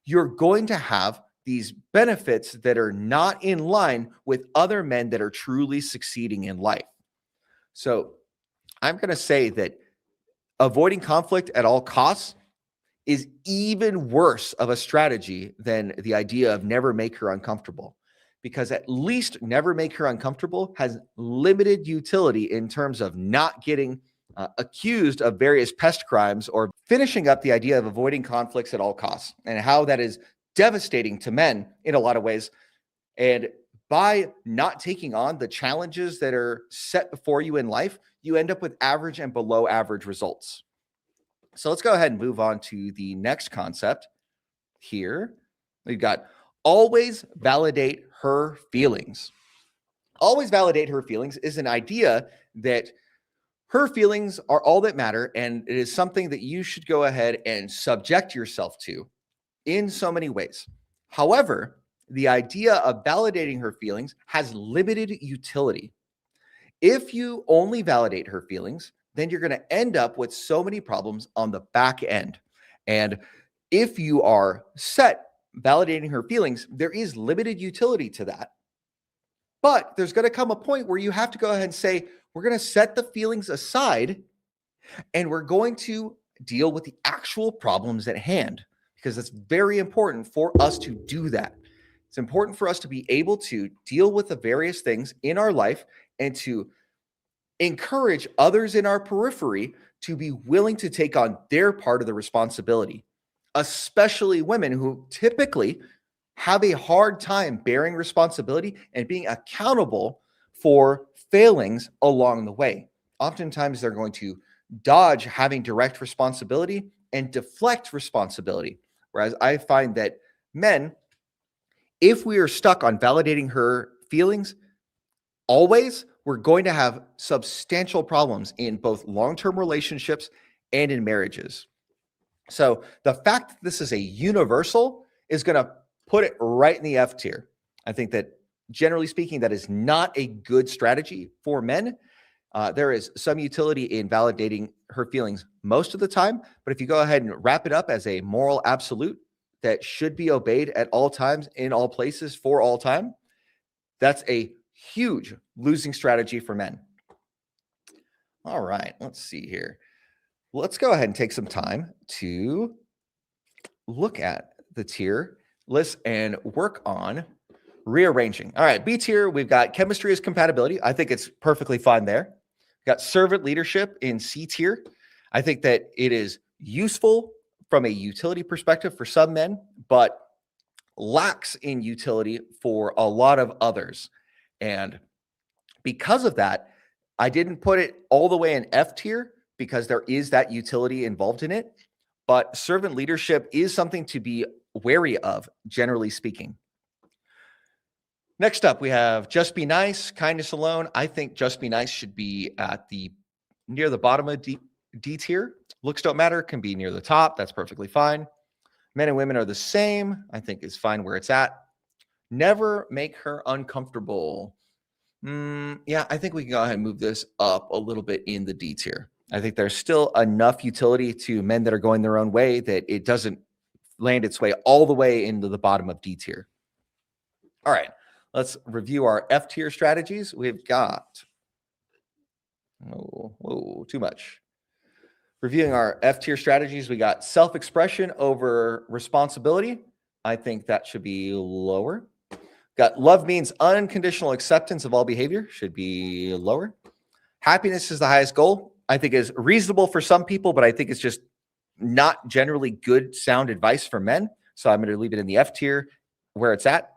you're going to have these benefits that are not in line with other men that are truly succeeding in life. So I'm going to say that avoiding conflict at all costs is even worse of a strategy than the idea of never make her uncomfortable. because at least never make her uncomfortable has limited utility in terms of not getting accused of various pest crimes or finishing up the idea of avoiding conflicts at all costs and how that is devastating to men in a lot of ways. And by not taking on the challenges that are set before you in life, you end up with average and below average results. So let's go ahead and move on to the next concept here. We've got always validate her feelings. Always validate her feelings is an idea that her feelings are all that matter, and it is something that you should go ahead and subject yourself to in so many ways. However, the idea of validating her feelings has limited utility. If you only validate her feelings, then you're going to end up with so many problems on the back end. And if you are set validating her feelings, there is limited utility to that. But there's going to come a point where you have to go ahead and say, we're going to set the feelings aside and we're going to deal with the actual problems at hand, because it's very important for us to do that. It's important for us to be able to deal with the various things in our life and to encourage others in our periphery to be willing to take on their part of the responsibility, especially women who typically have a hard time bearing responsibility and being accountable for failings along the way. Oftentimes, they're going to dodge having direct responsibility and deflect responsibility. Whereas I find that men, if we are stuck on validating her feelings, always, we're going to have substantial problems in both long-term relationships and in marriages. So the fact that this is a universal is going to put it right in the F tier. I think that generally speaking, that is not a good strategy for men. There is some utility in validating her feelings most of the time, but if you go ahead and wrap it up as a moral absolute that should be obeyed at all times, in all places, for all time, that's a huge losing strategy for men. All right, let's see here. Let's go ahead and take some time to look at the tier list and work on rearranging. All right, B tier, we've got chemistry as compatibility. I think it's perfectly fine there. We've got servant leadership in C tier. I think that it is useful from a utility perspective for some men, but lacks in utility for a lot of others. And because of that, I didn't put it all the way in F tier because there is that utility involved in it. But servant leadership is something to be wary of, generally speaking. Next up, we have just be nice, kindness alone. I think just be nice should be at near the bottom of D tier. Looks don't matter, can be near the top. That's perfectly fine. Men and women are the same. I think it's fine where it's at. Never make her uncomfortable. Yeah, I think we can go ahead and move this up a little bit in the D tier. I think there's still enough utility to men that are going their own way that it doesn't land its way all the way into the bottom of D tier. All right, let's review our F tier strategies. We've got, too much. Reviewing our F tier strategies, we got self-expression over responsibility. I think that should be lower. Got love means unconditional acceptance of all behavior, should be lower. Happiness is the highest goal. I think is reasonable for some people, but I think it's just not generally good, sound advice for men. So I'm going to leave it in the F tier where it's at.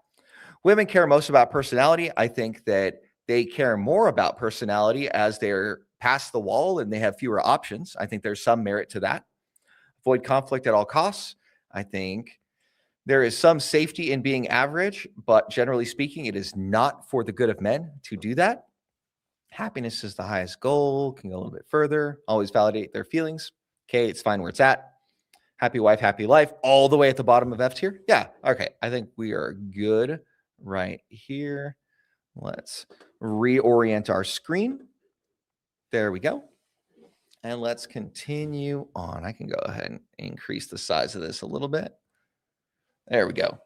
Women care most about personality. I think that they care more about personality as they're past the wall and they have fewer options. I think there's some merit to that. Avoid conflict at all costs. I think there is some safety in being average, but generally speaking, it is not for the good of men to do that. Happiness is the highest goal. Can go a little bit further. Always validate their feelings. Okay, it's fine where it's at. Happy wife, happy life, all the way at the bottom of F tier. Yeah, okay. I think we are good right here. Let's reorient our screen. There we go. And let's continue on. I can go ahead and increase the size of this a little bit. There we go.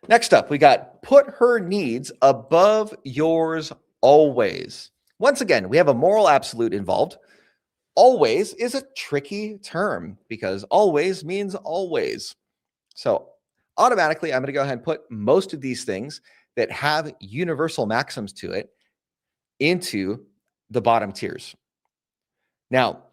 Next up, we got put her needs above yours always. Once again, we have a moral absolute involved. Always is a tricky term because always means always. So automatically, I'm going to go ahead and put most of these things that have universal maxims to it into the bottom tiers. Now,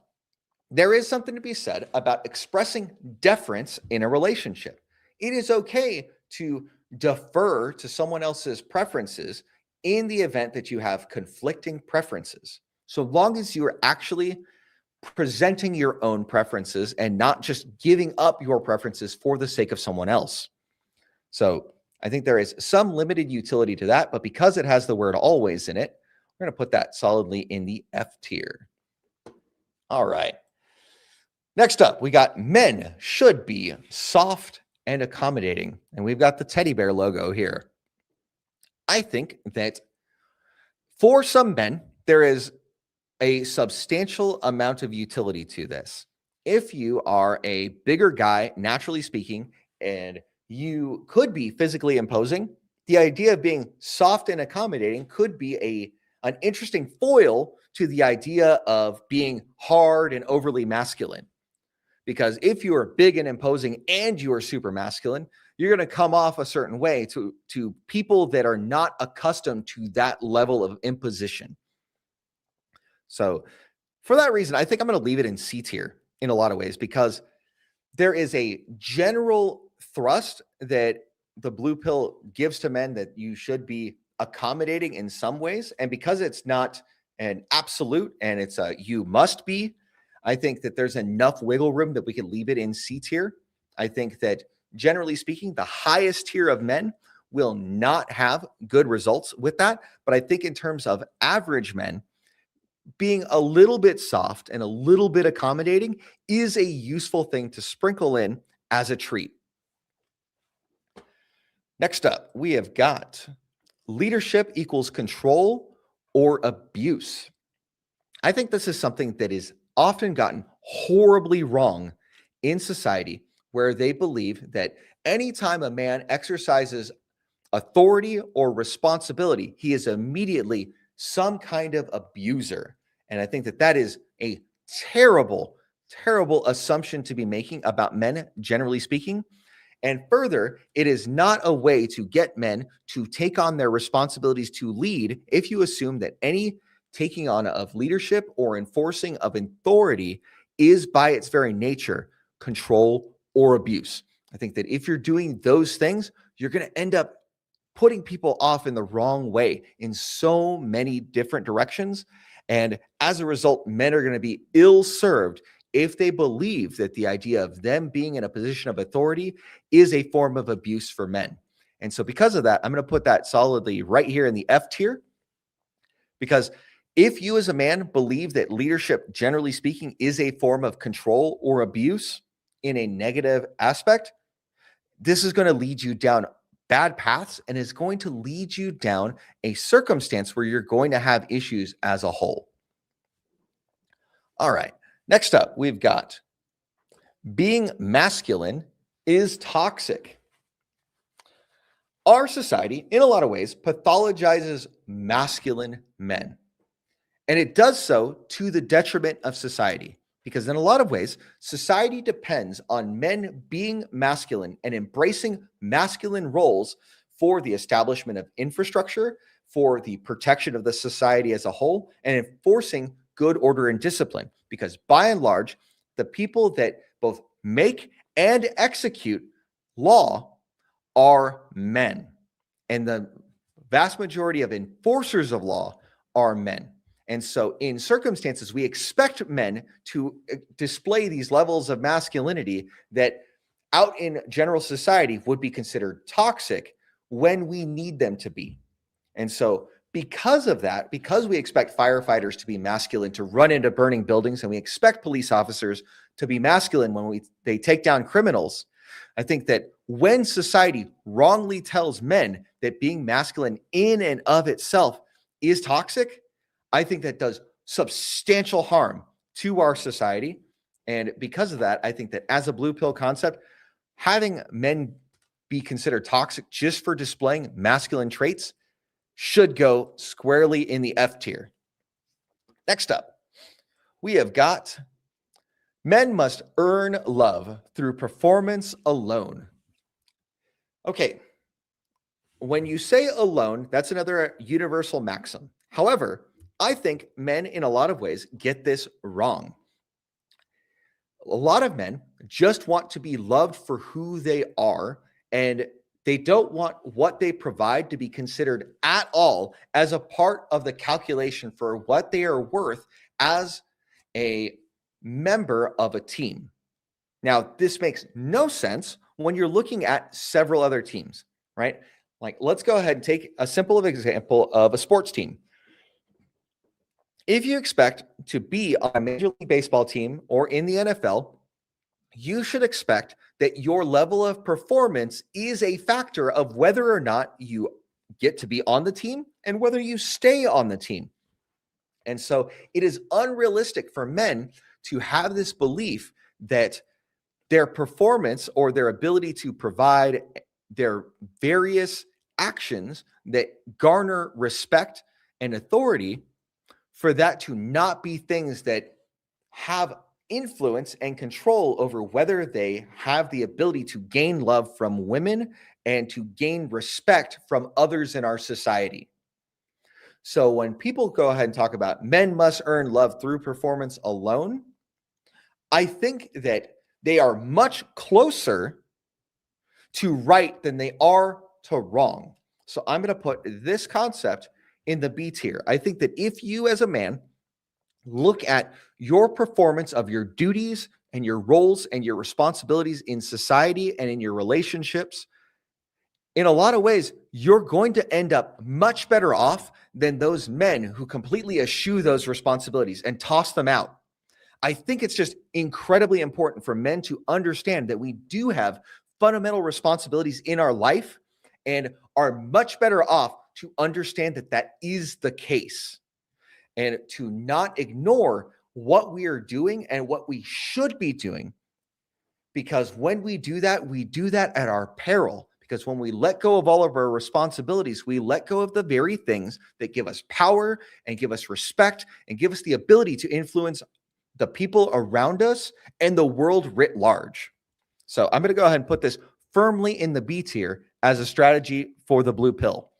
there is something to be said about expressing deference in a relationship. It is okay to defer to someone else's preferences in the event that you have conflicting preferences, so long as you are actually presenting your own preferences and not just giving up your preferences for the sake of someone else. So I think there is some limited utility to that, but because it has the word always in it, we're going to put that solidly in the F tier. All right. Next up, we got men should be soft and accommodating. And we've got the teddy bear logo here. I think that for some men, there is a substantial amount of utility to this. If you are a bigger guy, naturally speaking, and you could be physically imposing, the idea of being soft and accommodating could be an interesting foil to the idea of being hard and overly masculine. Because if you are big and imposing and you are super masculine, you're going to come off a certain way to people that are not accustomed to that level of imposition. So for that reason, I think I'm going to leave it in C tier in a lot of ways, because there is a general thrust that the blue pill gives to men that you should be accommodating in some ways. And because it's not an absolute and it's a you must be, I think that there's enough wiggle room that we can leave it in C tier. I think that generally speaking, the highest tier of men will not have good results with that. But I think in terms of average men, being a little bit soft and a little bit accommodating is a useful thing to sprinkle in as a treat. Next up, we have got leadership equals control or abuse. I think this is something that is often gotten horribly wrong in society, where they believe that anytime a man exercises authority or responsibility, he is immediately some kind of abuser. And I think that that is a terrible, terrible assumption to be making about men, generally speaking. And further, it is not a way to get men to take on their responsibilities to lead if you assume that any taking on of leadership or enforcing of authority is by its very nature control or abuse. I think that if you're doing those things, you're going to end up putting people off in the wrong way in so many different directions. And as a result, men are going to be ill-served if they believe that the idea of them being in a position of authority is a form of abuse for men. And so because of that, I'm going to put that solidly right here in the F tier, because if you as a man believe that leadership, generally speaking, is a form of control or abuse in a negative aspect, this is going to lead you down bad paths and is going to lead you down a circumstance where you're going to have issues as a whole. All right. Next up, we've got being masculine is toxic. Our society, in a lot of ways, pathologizes masculine men. And it does so to the detriment of society. Because in a lot of ways, society depends on men being masculine and embracing masculine roles for the establishment of infrastructure, for the protection of the society as a whole, and enforcing good order and discipline. Because by and large, the people that both make and execute law are men. And the vast majority of enforcers of law are men. And so in circumstances, we expect men to display these levels of masculinity that out in general society would be considered toxic when we need them to be. And so because of that, because we expect firefighters to be masculine to run into burning buildings, and we expect police officers to be masculine when they take down criminals, I think that when society wrongly tells men that being masculine in and of itself is toxic, I think that does substantial harm to our society. And because of that, I think that as a blue pill concept, having men be considered toxic just for displaying masculine traits should go squarely in the F tier. Next up, we have got men must earn love through performance alone. Okay, When you say alone, that's another universal maxim. However, I think men in a lot of ways get this wrong. A lot of men just want to be loved for who they are, and they don't want what they provide to be considered at all as a part of the calculation for what they are worth as a member of a team. Now, this makes no sense when you're looking at several other teams, right? Like, let's go ahead and take a simple example of a sports team. If you expect to be on a Major League Baseball team or in the NFL, you should expect that your level of performance is a factor of whether or not you get to be on the team and whether you stay on the team. And so it is unrealistic for men to have this belief that their performance or their ability to provide their various actions that garner respect and authority, for that to not be things that have influence and control over whether they have the ability to gain love from women and to gain respect from others in our society. So when people go ahead and talk about men must earn love through performance alone, I think that they are much closer to right than they are to wrong. So I'm going to put this concept in the B tier. I think that if you as a man look at your performance of your duties and your roles and your responsibilities in society and in your relationships, in a lot of ways, you're going to end up much better off than those men who completely eschew those responsibilities and toss them out. I think it's just incredibly important for men to understand that we do have fundamental responsibilities in our life and are much better off to understand that that is the case and to not ignore what we are doing and what we should be doing. Because when we do that at our peril. Because when we let go of all of our responsibilities, we let go of the very things that give us power and give us respect and give us the ability to influence the people around us and the world writ large. So I'm going to go ahead and put this firmly in the B tier as a strategy for the blue pill.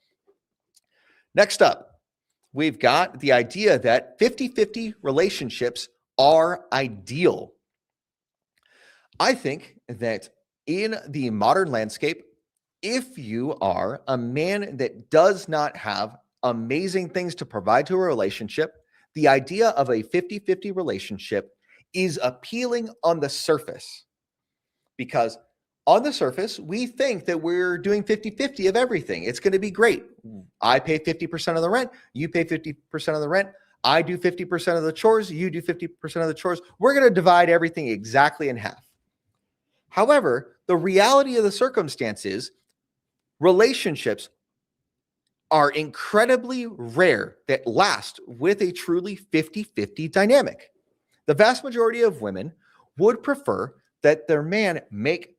Next up, we've got the idea that 50-50 relationships are ideal. I think that in the modern landscape, if you are a man that does not have amazing things to provide to a relationship, the idea of a 50-50 relationship is appealing on the surface. Because on the surface, we think that we're doing 50-50 of everything. It's going to be great. I pay 50% of the rent. You pay 50% of the rent. I do 50% of the chores. You do 50% of the chores. We're going to divide everything exactly in half. However, the reality of the circumstance is relationships are incredibly rare that last with a truly 50-50 dynamic. The vast majority of women would prefer that their man make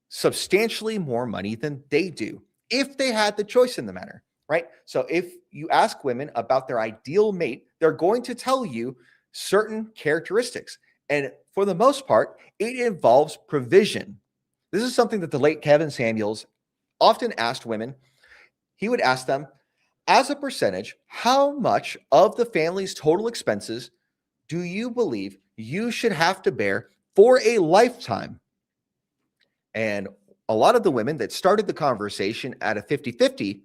substantially more money than they do if they had the choice in the matter, right? So if you ask women about their ideal mate, they're going to tell you certain characteristics. And for the most part, it involves provision. This is something that the late Kevin Samuels often asked women. He would ask them, as a percentage, how much of the family's total expenses do you believe you should have to bear for a lifetime? And a lot of the women that started the conversation at a 50-50,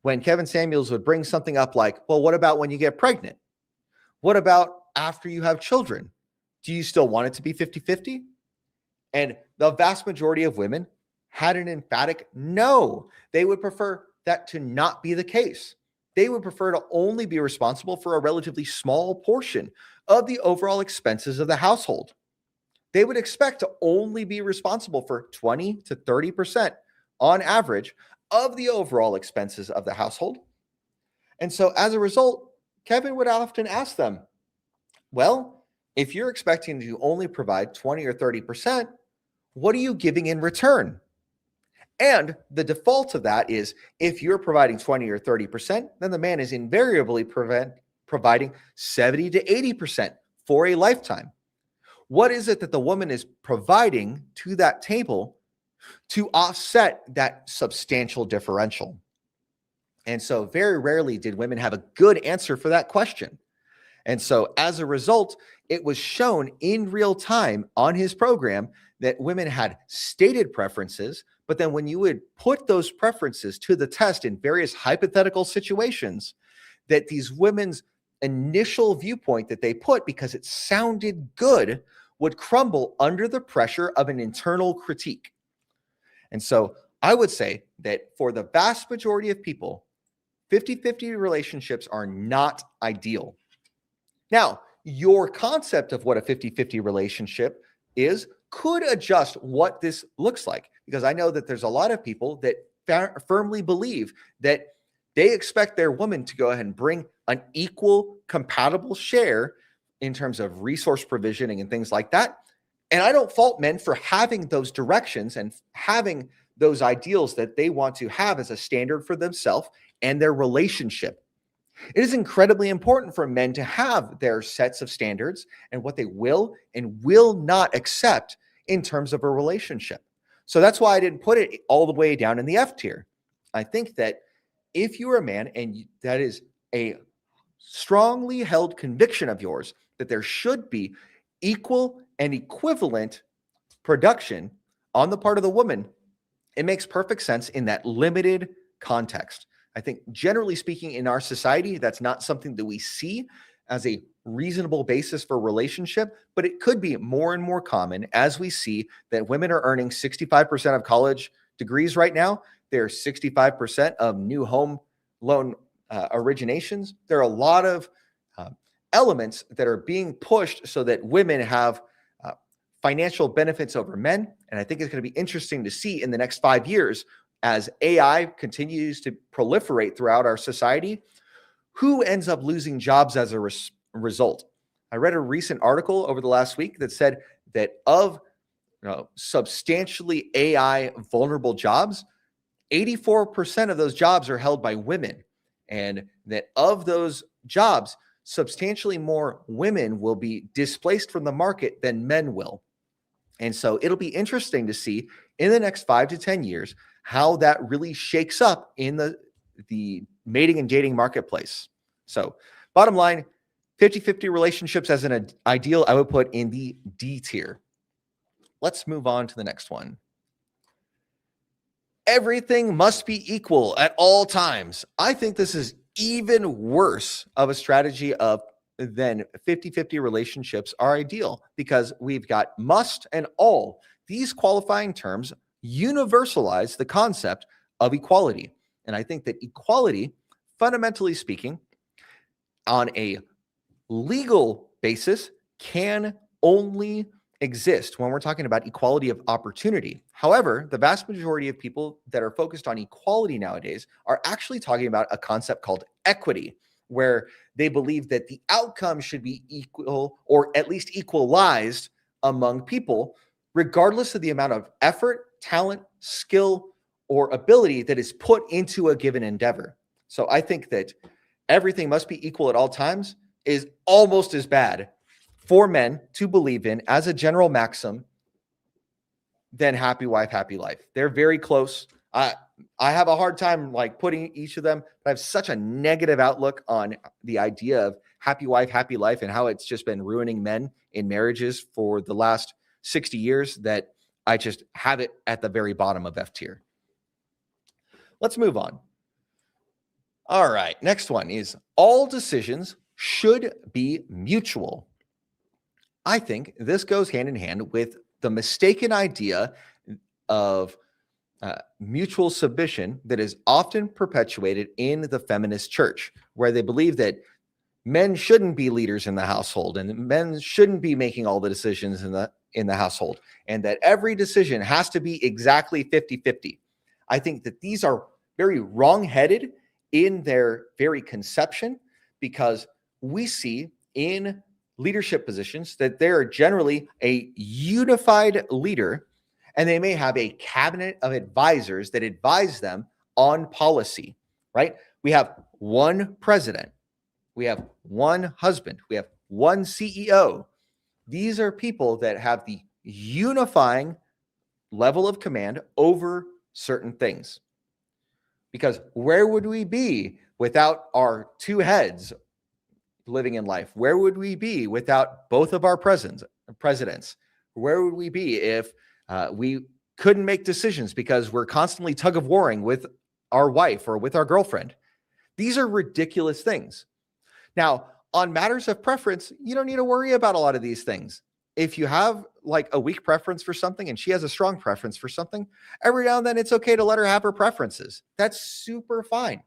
when Kevin Samuels would bring something up like, well, what about when you get pregnant? What about after you have children? Do you still want it to be 50-50? And the vast majority of women had an emphatic no. They would prefer that to not be the case. They would prefer to only be responsible for a relatively small portion of the overall expenses of the household. They would expect to only be responsible for 20 to 30% on average of the overall expenses of the household. And so as a result, Kevin would often ask them, well, if you're expecting to only provide 20 or 30%, what are you giving in return? And the default of that is if you're providing 20 or 30%, then the man is invariably providing 70 to 80% for a lifetime. What is it that the woman is providing to that table to offset that substantial differential? And so very rarely did women have a good answer for that question. And so as a result, it was shown in real time on his program that women had stated preferences, but then when you would put those preferences to the test in various hypothetical situations, that these women's initial viewpoint that they put because it sounded good would crumble under the pressure of an internal critique. And so I would say that for the vast majority of people, 50-50 relationships are not ideal. Now, your concept of what a 50-50 relationship is could adjust what this looks like, because I know that there's a lot of people that firmly believe that they expect their woman to go ahead and bring an equal, compatible share in terms of resource provisioning and things like that. And I don't fault men for having those directions and having those ideals that they want to have as a standard for themselves and their relationship. It is incredibly important for men to have their sets of standards and what they will and will not accept in terms of a relationship. So that's why I didn't put it all the way down in the F tier. I think that if you're a man and that is a strongly held conviction of yours that there should be equal and equivalent production on the part of the woman, it makes perfect sense in that limited context. I think generally speaking in our society, that's not something that we see as a reasonable basis for relationship, but it could be more and more common as we see that women are earning 65% of college degrees right now. They're 65% of new home loan originations. There are a lot of elements that are being pushed so that women have financial benefits over men. And I think it's going to be interesting to see in the next 5 years as AI continues to proliferate throughout our society, who ends up losing jobs as a result. I read a recent article over the last week that said that of substantially AI vulnerable jobs, 84% of those jobs are held by women. And that of those jobs, substantially more women will be displaced from the market than men will. And so it'll be interesting to see in the next 5 to 10 years how that really shakes up in the mating and dating marketplace. So bottom line, 50-50 relationships as an ideal, I would put in the D tier. Let's move on to the next one. Everything must be equal at all times. I think this is even worse of a strategy than 50-50 relationships are ideal, because we've got must and all. These qualifying terms universalize the concept of equality. And I think that equality, fundamentally speaking, on a legal basis, can only exist when we're talking about equality of opportunity. However, the vast majority of people that are focused on equality nowadays are actually talking about a concept called equity, where they believe that the outcome should be equal or at least equalized among people, regardless of the amount of effort, talent, skill, or ability that is put into a given endeavor. So I think that everything must be equal at all times is almost as bad for men to believe in as a general maxim than happy wife, happy life. They're very close. I have a hard time like putting each of them, but I have such a negative outlook on the idea of happy wife, happy life and how it's just been ruining men in marriages for the last 60 years that I just have it at the very bottom of F tier. Let's move on. All right, next one is all decisions should be mutual. I think this goes hand in hand with the mistaken idea of mutual submission that is often perpetuated in the feminist church, where they believe that men shouldn't be leaders in the household and men shouldn't be making all the decisions in the household, and that every decision has to be exactly 50-50. I think that these are very wrong-headed in their very conception, because we see in leadership positions that they're generally a unified leader, and they may have a cabinet of advisors that advise them on policy, right? We have one president, we have one husband, we have one CEO. These are people that have the unifying level of command over certain things. Because where would we be without our two heads living in life? Where would we be without both of our presidents? Where would we be if we couldn't make decisions because we're constantly tug of warring with our wife or with our girlfriend? These are ridiculous things. Now, on matters of preference, you don't need to worry about a lot of these things. If you have like a weak preference for something and she has a strong preference for something, every now and then it's okay to let her have her preferences. That's super fine.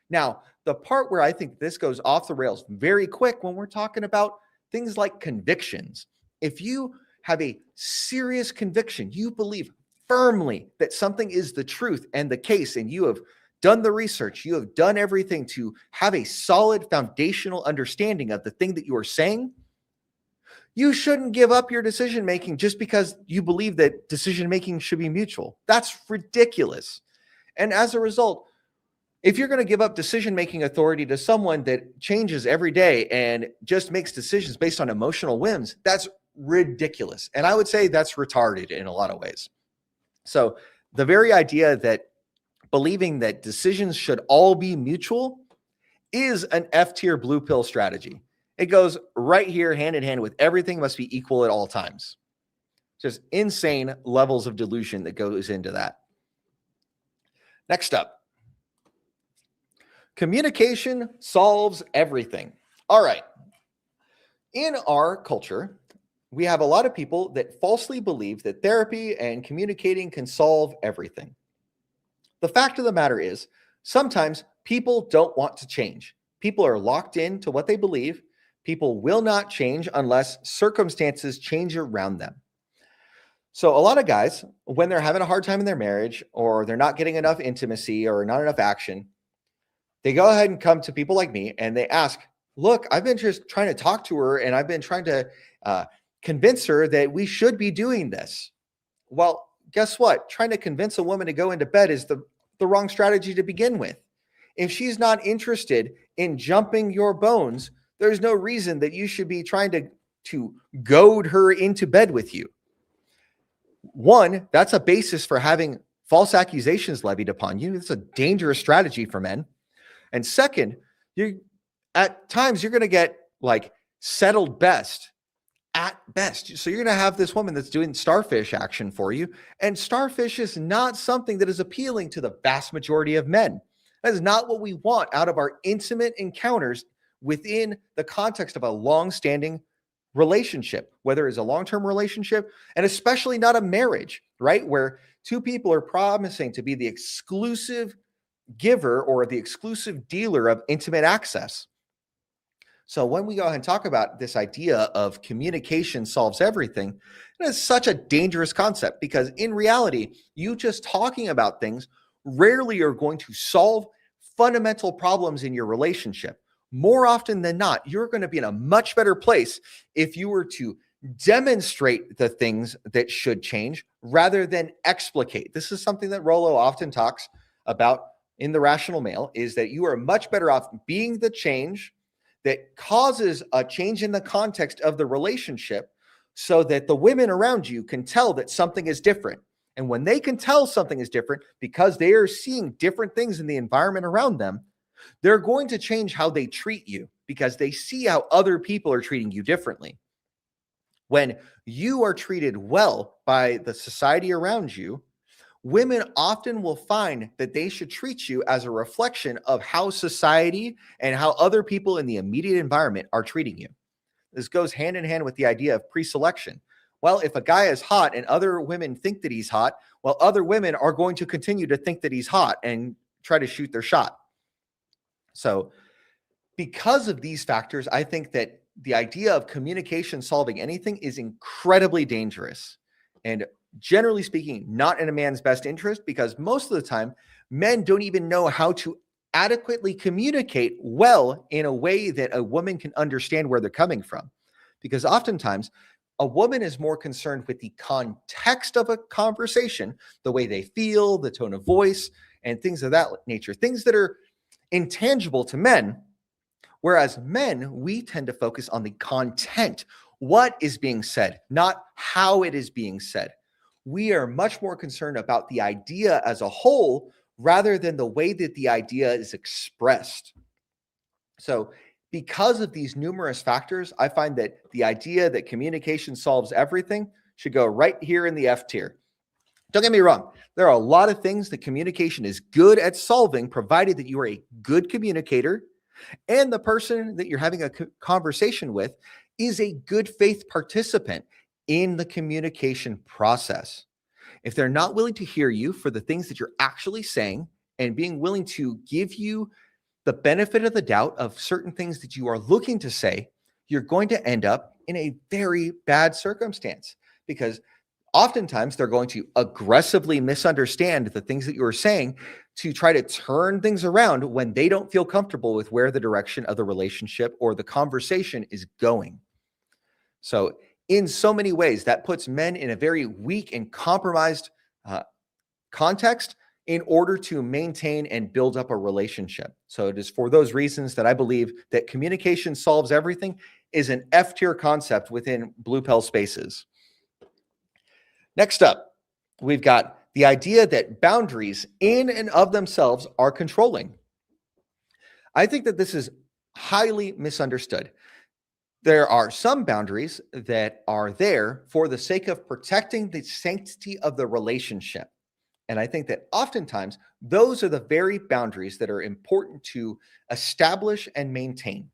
Now, the part where I think this goes off the rails very quick when we're talking about things like convictions. If you have a serious conviction, you believe firmly that something is the truth and the case, and you have done the research, you have done everything to have a solid foundational understanding of the thing that you are saying, you shouldn't give up your decision making just because you believe that decision making should be mutual. That's ridiculous. And as a result, if you're going to give up decision making authority to someone that changes every day and just makes decisions based on emotional whims, that's ridiculous. And I would say that's retarded in a lot of ways. So the very idea that believing that decisions should all be mutual is an F tier blue pill strategy. It goes right here hand in hand with everything must be equal at all times. Just insane levels of delusion that goes into that. Next up, communication solves everything. All right. In our culture, we have a lot of people that falsely believe that therapy and communicating can solve everything. The fact of the matter is, sometimes people don't want to change. People are locked into what they believe. People will not change unless circumstances change around them. So a lot of guys, when they're having a hard time in their marriage or they're not getting enough intimacy or not enough action, they go ahead and come to people like me and they ask, look, I've been just trying to talk to her and I've been trying to convince her that we should be doing this. Well, guess what? Trying to convince a woman to go into bed is the wrong strategy to begin with. If she's not interested in jumping your bones, there's no reason that you should be trying to goad her into bed with you. One, that's a basis for having false accusations levied upon you. It's a dangerous strategy for men. And second, at times you're going to get like settled best at best. So you're going to have this woman that's doing starfish action for you. And starfish is not something that is appealing to the vast majority of men. That is not what we want out of our intimate encounters within the context of a long-standing relationship, whether it's a long-term relationship and especially not a marriage, right? Where two people are promising to be the exclusive giver or the exclusive dealer of intimate access. So when we go ahead and talk about this idea of communication solves everything, it is such a dangerous concept because in reality, you just talking about things rarely are going to solve fundamental problems in your relationship. More often than not, you're going to be in a much better place if you were to demonstrate the things that should change rather than explicate. This is something that Rollo often talks about in The Rational Male, is that you are much better off being the change that causes a change in the context of the relationship so that the women around you can tell that something is different. And when they can tell something is different because they are seeing different things in the environment around them, they're going to change how they treat you because they see how other people are treating you differently. When you are treated well by the society around you, women often will find that they should treat you as a reflection of how society and how other people in the immediate environment are treating you. This goes hand in hand with the idea of pre-selection. Well, if a guy is hot and other women think that he's hot, well, other women are going to continue to think that he's hot and try to shoot their shot. So because of these factors, I think that the idea of communication solving anything is incredibly dangerous. And generally speaking, not in a man's best interest, because most of the time, men don't even know how to adequately communicate well in a way that a woman can understand where they're coming from. Because oftentimes, a woman is more concerned with the context of a conversation, the way they feel, the tone of voice, and things of that nature, things that are intangible to men. Whereas men, we tend to focus on the content, what is being said, not how it is being said. We are much more concerned about the idea as a whole rather than the way that the idea is expressed. So, because of these numerous factors, I find that the idea that communication solves everything should go right here in the F tier. Don't get me wrong. There are a lot of things that communication is good at solving, provided that you are a good communicator and the person that you're having a conversation with is a good faith participant in the communication process. If they're not willing to hear you for the things that you're actually saying and being willing to give you the benefit of the doubt of certain things that you are looking to say, you're going to end up in a very bad circumstance, because oftentimes they're going to aggressively misunderstand the things that you are saying to try to turn things around when they don't feel comfortable with where the direction of the relationship or the conversation is going. So in so many ways, that puts men in a very weak and compromised context in order to maintain and build up a relationship. So it is for those reasons that I believe that communication solves everything is an F tier concept within blue pill spaces. Next up, we've got the idea that boundaries in and of themselves are controlling. I think that this is highly misunderstood. There are some boundaries that are there for the sake of protecting the sanctity of the relationship. And I think that oftentimes those are the very boundaries that are important to establish and maintain.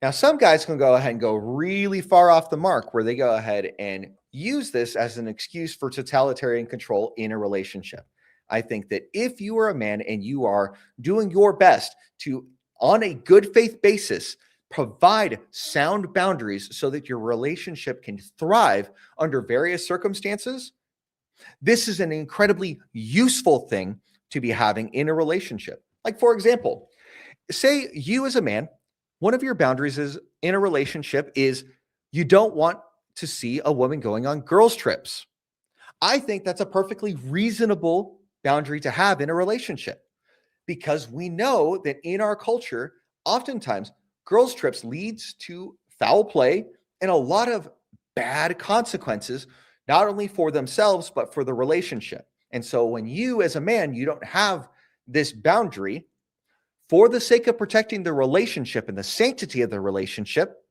Now, some guys can go ahead and go really far off the mark where they go ahead and use this as an excuse for totalitarian control in a relationship. I think that if you are a man and you are doing your best to, on a good faith basis, provide sound boundaries so that your relationship can thrive under various circumstances, this is an incredibly useful thing to be having in a relationship. Like, for example, say you as a man, one of your boundaries is in a relationship is you don't want to see a woman going on girls' trips. I think that's a perfectly reasonable boundary to have in a relationship, because we know that in our culture, oftentimes girls' trips leads to foul play and a lot of bad consequences, not only for themselves, but for the relationship. And so when you as a man, you don't have this boundary for the sake of protecting the relationship and the sanctity of the relationship,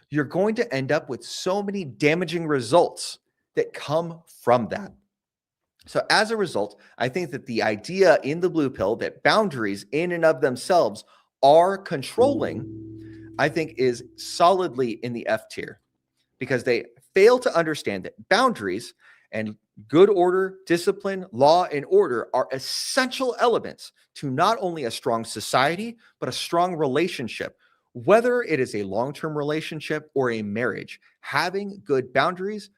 you're going to end up with so many damaging results that come from that. So as a result, I think that the idea in the blue pill that boundaries in and of themselves are controlling, I think is solidly in the F tier, because they fail to understand that boundaries and good order, discipline, law, and order are essential elements to not only a strong society, but a strong relationship. Whether it is a long-term relationship or a marriage, having good boundaries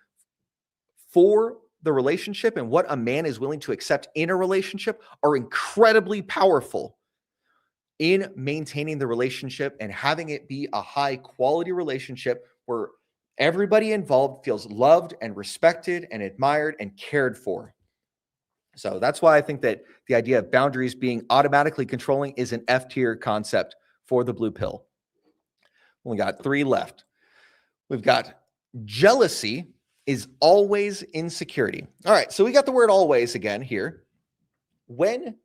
for the relationship and what a man is willing to accept in a relationship are incredibly powerful in maintaining the relationship and having it be a high quality relationship where everybody involved feels loved and respected and admired and cared for. So that's why I think that the idea of boundaries being automatically controlling is an F tier concept for the blue pill. We got 3 left. We've got jealousy is always insecurity. All right, so we got the word always again here. When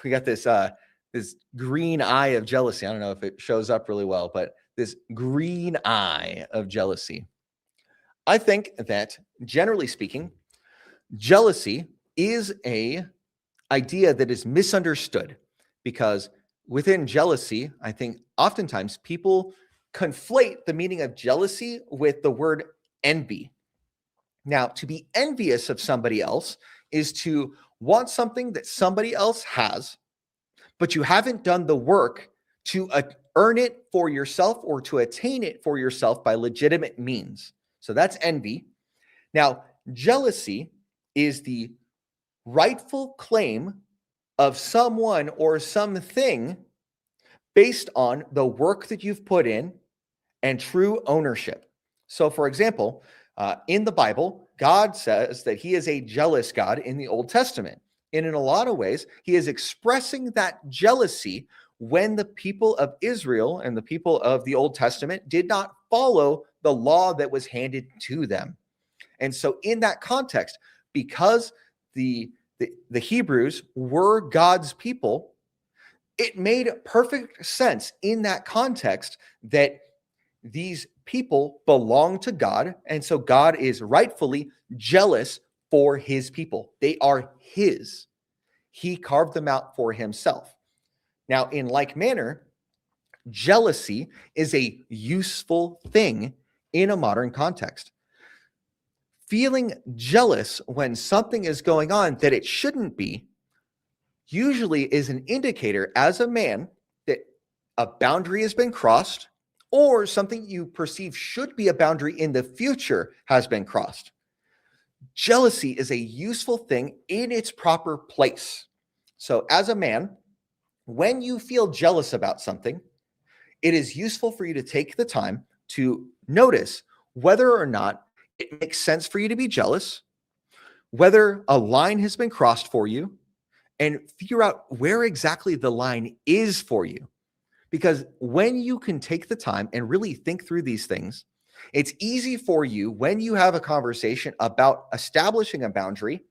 we got this green eye of jealousy. I don't know if it shows up really well, but this green eye of jealousy. I think that generally speaking, jealousy is a idea that is misunderstood, because within jealousy, I think oftentimes people conflate the meaning of jealousy with the word envy. Now, to be envious of somebody else is to want something that somebody else has, but you haven't done the work to earn it for yourself or to attain it for yourself by legitimate means. So that's envy. Now, jealousy is the rightful claim of someone or something based on the work that you've put in and true ownership. So, for example, in the Bible, God says that he is a jealous God in the Old Testament. And in a lot of ways, he is expressing that jealousy when the people of Israel and the people of the Old Testament did not follow the law that was handed to them. And so in that context, because the the Hebrews were God's people, it made perfect sense in that context that these people belong to God. And so God is rightfully jealous for his people. They are his. He carved them out for himself. Now, in like manner, jealousy is a useful thing in a modern context. Feeling jealous when something is going on that it shouldn't be usually is an indicator as a man that a boundary has been crossed or something you perceive should be a boundary in the future has been crossed. Jealousy is a useful thing in its proper place. So as a man, when you feel jealous about something, it is useful for you to take the time to notice whether or not it makes sense for you to be jealous, whether a line has been crossed for you, and figure out where exactly the line is for you. Because when you can take the time and really think through these things, it's easy for you when you have a conversation about establishing a boundary.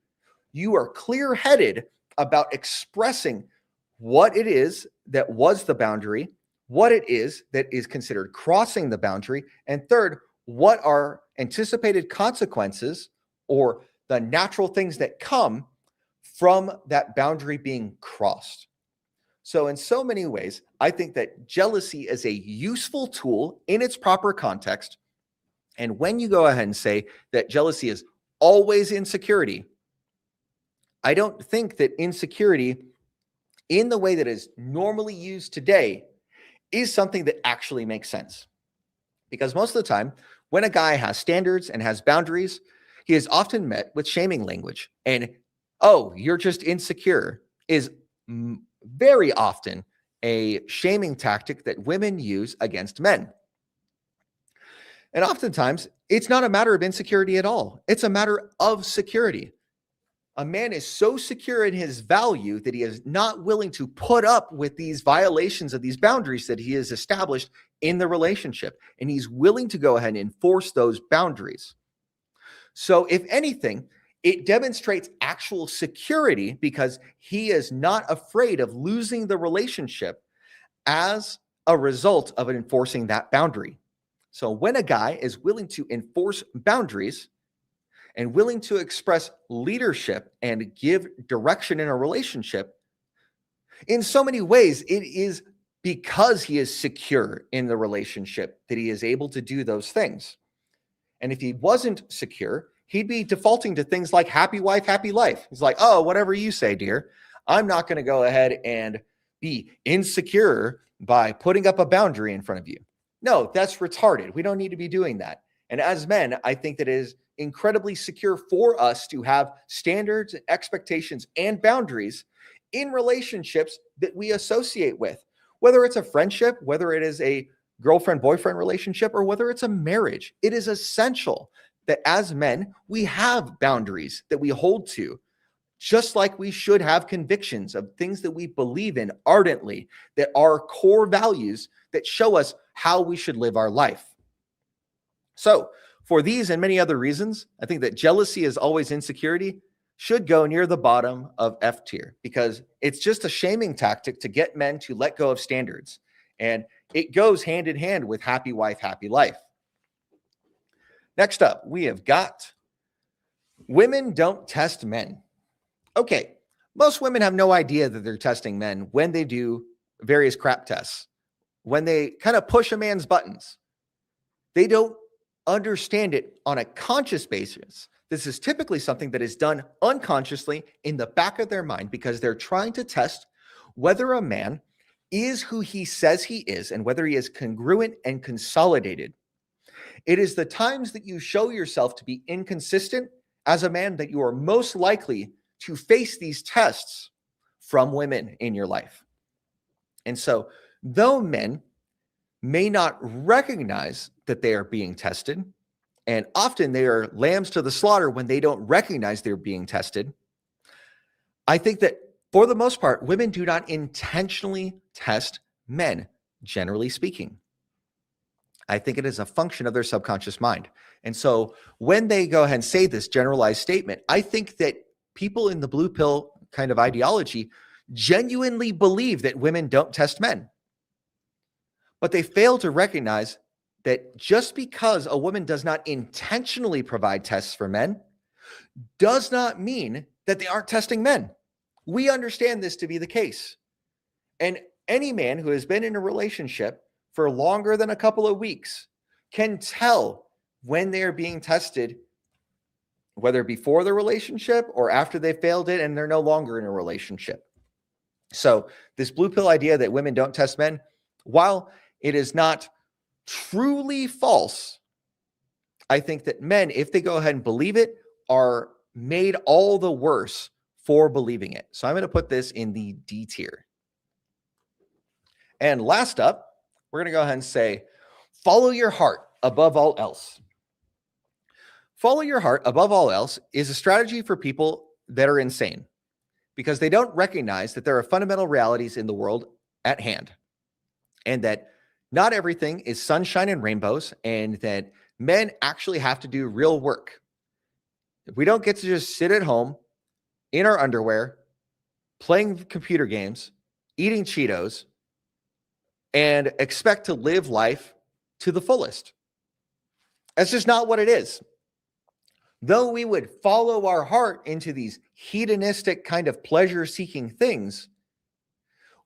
You are clear-headed about expressing what it is that was the boundary, what it is that is considered crossing the boundary, and third, what are anticipated consequences or the natural things that come from that boundary being crossed. So in so many ways, I think that jealousy is a useful tool in its proper context. And when you go ahead and say that jealousy is always insecurity, I don't think that insecurity in the way that is normally used today is something that actually makes sense. Because most of the time, when a guy has standards and has boundaries, he is often met with shaming language. And, oh, you're just insecure is very often a shaming tactic that women use against men. And oftentimes, it's not a matter of insecurity at all. It's a matter of security. A man is so secure in his value that he is not willing to put up with these violations of these boundaries that he has established in the relationship. And he's willing to go ahead and enforce those boundaries. So if anything, it demonstrates actual security because he is not afraid of losing the relationship as a result of enforcing that boundary. So when a guy is willing to enforce boundaries and willing to express leadership and give direction in a relationship, in so many ways, it is because he is secure in the relationship that he is able to do those things. And if he wasn't secure, he'd be defaulting to things like happy wife, happy life. He's like, oh, whatever you say, dear. I'm not going to go ahead and be insecure by putting up a boundary in front of you. No, that's retarded. We don't need to be doing that. And as men, I think that it is incredibly secure for us to have standards, expectations, and boundaries in relationships that we associate with, whether it's a friendship, whether it is a girlfriend-boyfriend relationship, or whether it's a marriage. It is essential that as men, we have boundaries that we hold to, just like we should have convictions of things that we believe in ardently, that are core values that show us how we should live our life. So for these and many other reasons, I think that jealousy is always insecurity should go near the bottom of F tier because it's just a shaming tactic to get men to let go of standards. And it goes hand in hand with happy wife, happy life. Next up, we have got women don't test men. Okay, most women have no idea that they're testing men when they do various crap tests, when they kind of push a man's buttons. They don't understand it on a conscious basis. This is typically something that is done unconsciously in the back of their mind because they're trying to test whether a man is who he says he is and whether he is congruent and consolidated. It is the times that you show yourself to be inconsistent as a man that you are most likely to face these tests from women in your life. And so, though men may not recognize that they are being tested, and often they are lambs to the slaughter when they don't recognize they're being tested, I think that for the most part, women do not intentionally test men, generally speaking. I think it is a function of their subconscious mind. And so when they go ahead and say this generalized statement, I think that people in the blue pill kind of ideology genuinely believe that women don't test men. But they fail to recognize that just because a woman does not intentionally provide tests for men does not mean that they aren't testing men. We understand this to be the case. And any man who has been in a relationship for longer than a couple of weeks can tell when they are being tested, whether before the relationship or after they failed it and they're no longer in a relationship. So this blue pill idea that women don't test men, while it is not truly false, I think that men, if they go ahead and believe it, are made all the worse for believing it. So I'm going to put this in the D tier. And last up, we're going to go ahead and say, follow your heart above all else. Follow your heart above all else is a strategy for people that are insane because they don't recognize that there are fundamental realities in the world at hand and that not everything is sunshine and rainbows and that men actually have to do real work. We don't get to just sit at home in our underwear, playing computer games, eating Cheetos, and expect to live life to the fullest. That's just not what it is. Though we would follow our heart into these hedonistic kind of pleasure-seeking things,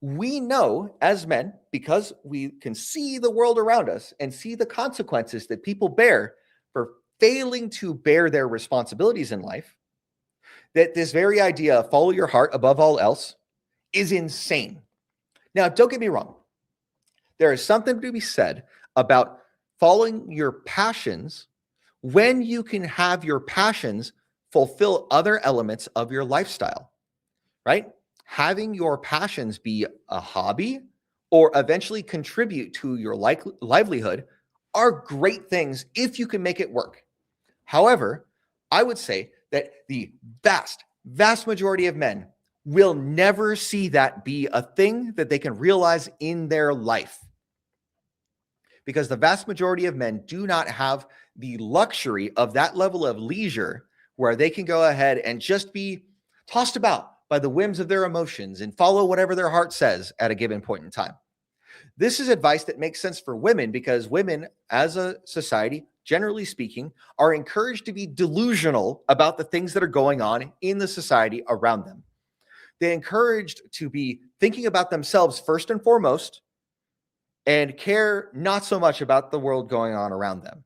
we know as men, because we can see the world around us and see the consequences that people bear for failing to bear their responsibilities in life, that this very idea of follow your heart above all else is insane. Now, don't get me wrong. There is something to be said about following your passions when you can have your passions fulfill other elements of your lifestyle, right? Having your passions be a hobby or eventually contribute to your livelihood are great things if you can make it work. However, I would say that the vast majority of men will never see that be a thing that they can realize in their life. Because the vast majority of men do not have the luxury of that level of leisure where they can go ahead and just be tossed about by the whims of their emotions and follow whatever their heart says at a given point in time. This is advice that makes sense for women because women, as a society, generally speaking, are encouraged to be delusional about the things that are going on in the society around them. They're encouraged to be thinking about themselves first and foremost and care not so much about the world going on around them.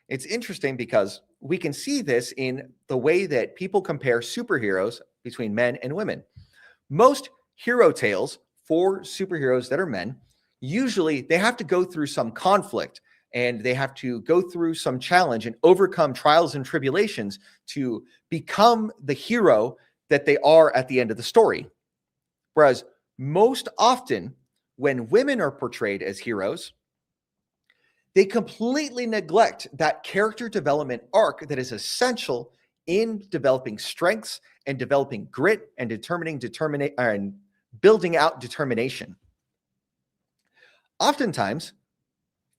It's interesting because we can see this in the way that people compare superheroes between men and women. Most hero tales for superheroes that are men, usually they have to go through some conflict and they have to go through some challenge and overcome trials and tribulations to become the hero that they are at the end of the story. Whereas most often, when women are portrayed as heroes, they completely neglect that character development arc that is essential in developing strengths and developing grit and and building out determination. Oftentimes,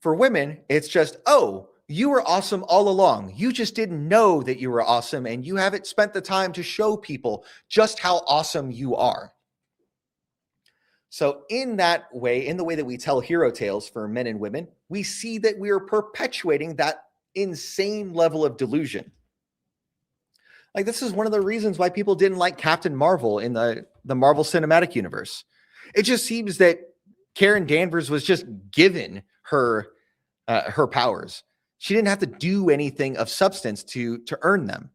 for women, it's just, oh, you were awesome all along. You just didn't know that you were awesome, and you haven't spent the time to show people just how awesome you are. So in that way, in the way that we tell hero tales for men and women, we see that we are perpetuating that insane level of delusion. Like, this is one of the reasons why people didn't like Captain Marvel in the Marvel Cinematic Universe. It just seems that Karen Danvers was just given her powers. She didn't have to do anything of substance to earn them.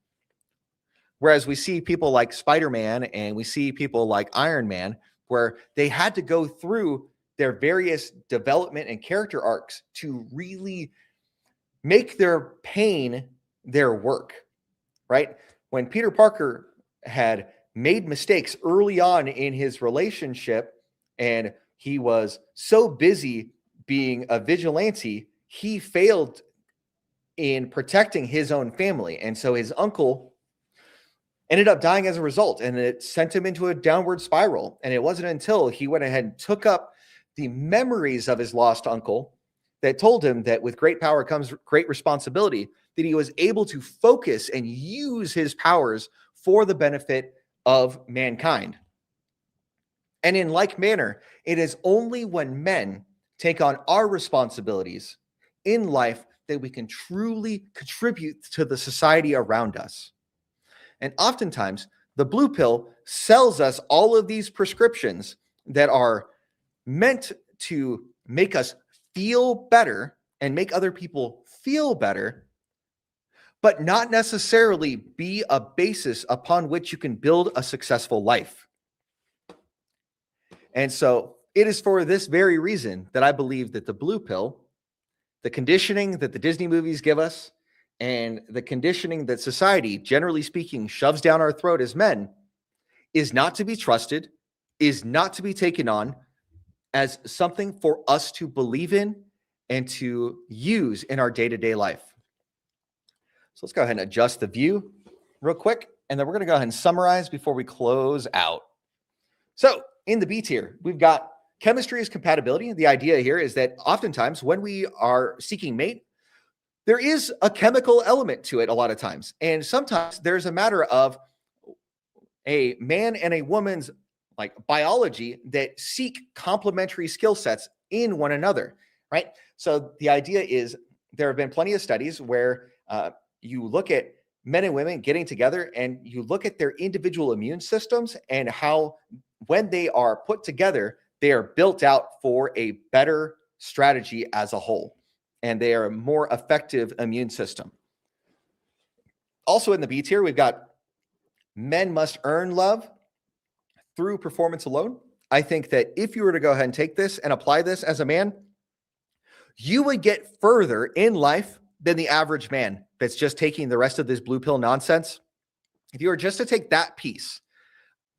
Whereas we see people like Spider-Man and we see people like Iron Man, where they had to go through their various development and character arcs to really make their pain their work, right? When Peter Parker had made mistakes early on in his relationship and he was so busy being a vigilante, he failed in protecting his own family. And so his uncle ended up dying as a result, and it sent him into a downward spiral. And it wasn't until he went ahead and took up the memories of his lost uncle that told him that with great power comes great responsibility, that he was able to focus and use his powers for the benefit of mankind. And in like manner, it is only when men take on our responsibilities in life that we can truly contribute to the society around us. And oftentimes, the blue pill sells us all of these prescriptions that are meant to make us feel better and make other people feel better, but not necessarily be a basis upon which you can build a successful life. And so it is for this very reason that I believe that the blue pill, the conditioning that the Disney movies give us, and the conditioning that society, generally speaking, shoves down our throat as men, is not to be trusted, is not to be taken on as something for us to believe in and to use in our day-to-day life. So let's go ahead and adjust the view real quick, and then we're going to go ahead and summarize before we close out. So in the B tier, we've got chemistry is compatibility. The idea here is that oftentimes when we are seeking mate, there is a chemical element to it a lot of times. And sometimes there's a matter of a man and a woman's like biology that seek complementary skill sets in one another, right? So the idea is there have been plenty of studies where you look at men and women getting together and you look at their individual immune systems and how when they are put together, they are built out for a better strategy as a whole, and they are a more effective immune system. Also in the B tier, we've got men must earn love through performance alone. I think that if you were to go ahead and take this and apply this as a man, you would get further in life than the average man that's just taking the rest of this blue pill nonsense. If you were just to take that piece,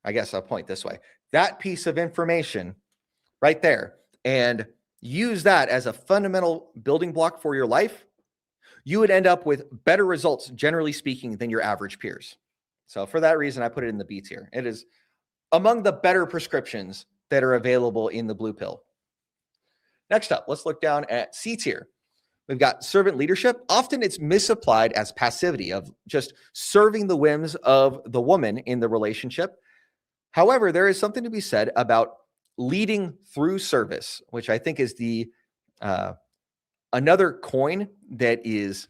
I guess I'll point this way, that piece of information right there, and use that as a fundamental building block for your life, you would end up with better results, generally speaking, than your average peers. So for that reason, I put it in the B tier. It is among the better prescriptions that are available in the blue pill. Next up, let's look down at C tier. We've got servant leadership. Often it's misapplied as passivity of just serving the whims of the woman in the relationship. However, there is something to be said about leading through service, which I think is the another coin that is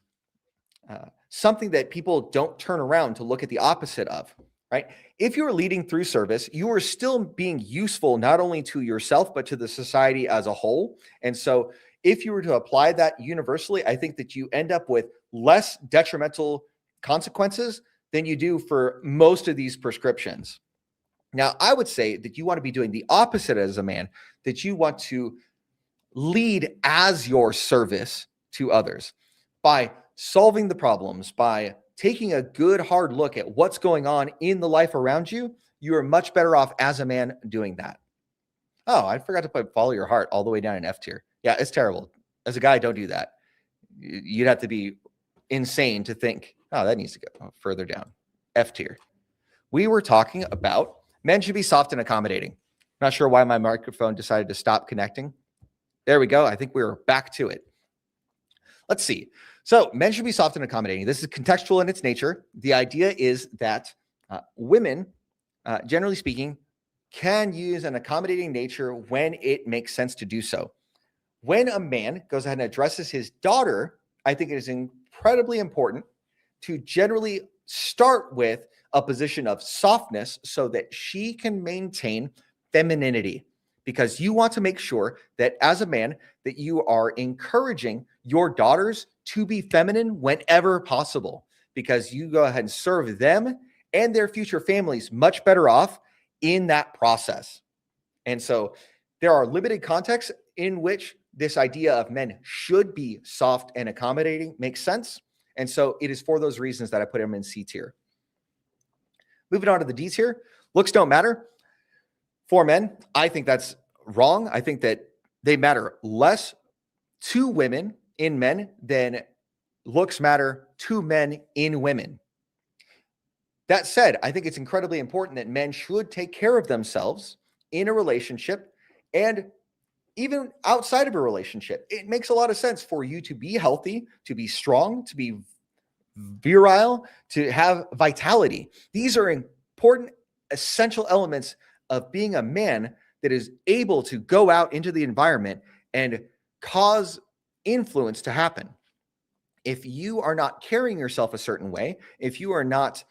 something that people don't turn around to look at the opposite of, right? If you're leading through service, you are still being useful not only to yourself, but to the society as a whole. And so if you were to apply that universally, I think that you end up with less detrimental consequences than you do for most of these prescriptions. Now, I would say that you want to be doing the opposite as a man, that you want to lead as your service to others by solving the problems, by taking a good hard look at what's going on in the life around you. You are much better off as a man doing that. Oh, I forgot to put follow your heart all the way down in F tier. Yeah, it's terrible. As a guy, don't do that. You'd have to be insane to think, oh, that needs to go further down. F tier. We were talking about men should be soft and accommodating. Not sure why my microphone decided to stop connecting. There we go. I think we were back to it. Let's see. So men should be soft and accommodating. This is contextual in its nature. The idea is that women, generally speaking, can use an accommodating nature when it makes sense to do so. When a man goes ahead and addresses his daughter, I think it is incredibly important to generally start with a position of softness so that she can maintain femininity, because you want to make sure that as a man that you are encouraging your daughters to be feminine whenever possible, because you go ahead and serve them and their future families much better off in that process. And so there are limited contexts in which this idea of men should be soft and accommodating makes sense. And so it is for those reasons that I put him in C tier. Moving on to the D tier, looks don't matter. For men, I think that's wrong. I think that they matter less to women in men than looks matter to men in women. That said, I think it's incredibly important that men should take care of themselves in a relationship and even outside of a relationship. It makes a lot of sense for you to be healthy, to be strong, to be virile, to have vitality. These are important, essential elements of being a man that is able to go out into the environment and cause influence to happen. If you are not carrying yourself a certain way, if you are not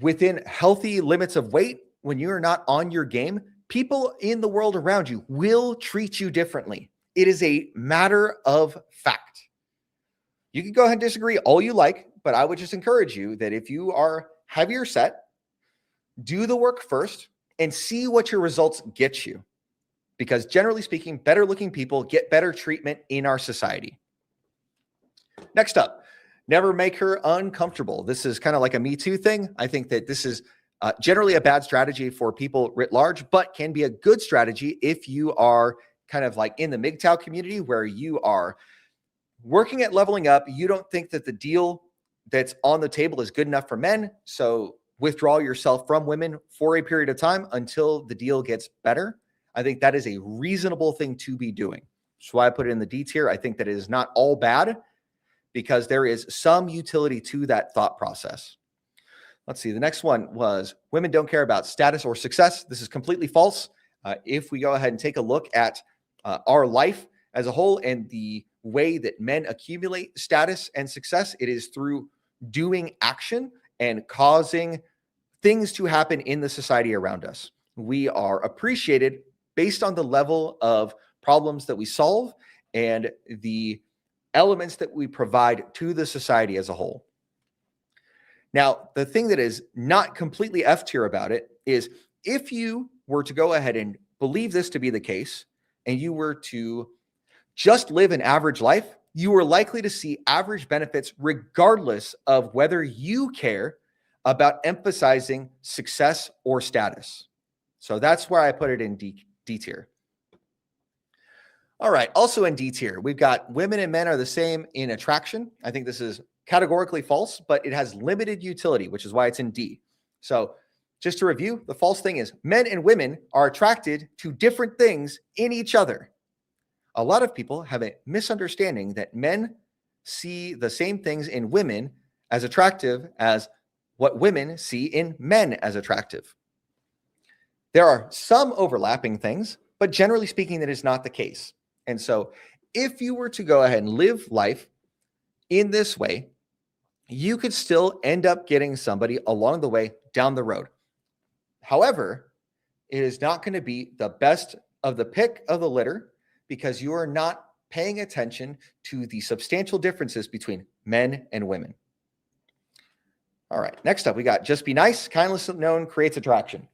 within healthy limits of weight, when you are not on your game, people in the world around you will treat you differently. It is a matter of fact. You can go ahead and disagree all you like, but I would just encourage you that if you are heavier set, do the work first and see what your results get you. Because generally speaking, better looking people get better treatment in our society. Next up, never make her uncomfortable. This is kind of like a Me Too thing. I think that this is generally a bad strategy for people writ large, but can be a good strategy if you are kind of like in the MGTOW community where you are working at leveling up. You don't think that the deal that's on the table is good enough for men. So withdraw yourself from women for a period of time until the deal gets better. I think that is a reasonable thing to be doing. That's why I put it in the D tier. I think that it is not all bad because there is some utility to that thought process. Let's see. The next one was women don't care about status or success. This is completely false. If we go ahead and take a look at our life as a whole and the way that men accumulate status and success, it is through doing action and causing things to happen in the society around us. We are appreciated based on the level of problems that we solve and the elements that we provide to the society as a whole. Now, the thing that is not completely F tier about it is if you were to go ahead and believe this to be the case and you were to just live an average life, you are likely to see average benefits regardless of whether you care about emphasizing success or status. So that's where I put it in D tier. All right. Also in D tier, we've got women and men are the same in attraction. I think this is categorically false, but it has limited utility, which is why it's in D. So just to review, the false thing is men and women are attracted to different things in each other. A lot of people have a misunderstanding that men see the same things in women as attractive as what women see in men as attractive. There are some overlapping things, but generally speaking, that is not the case. And so if you were to go ahead and live life in this way, you could still end up getting somebody along the way down the road. However, it is not going to be the best of the pick of the litter because you are not paying attention to the substantial differences between men and women. All right, next up, we got just be nice. Kindness known creates attraction.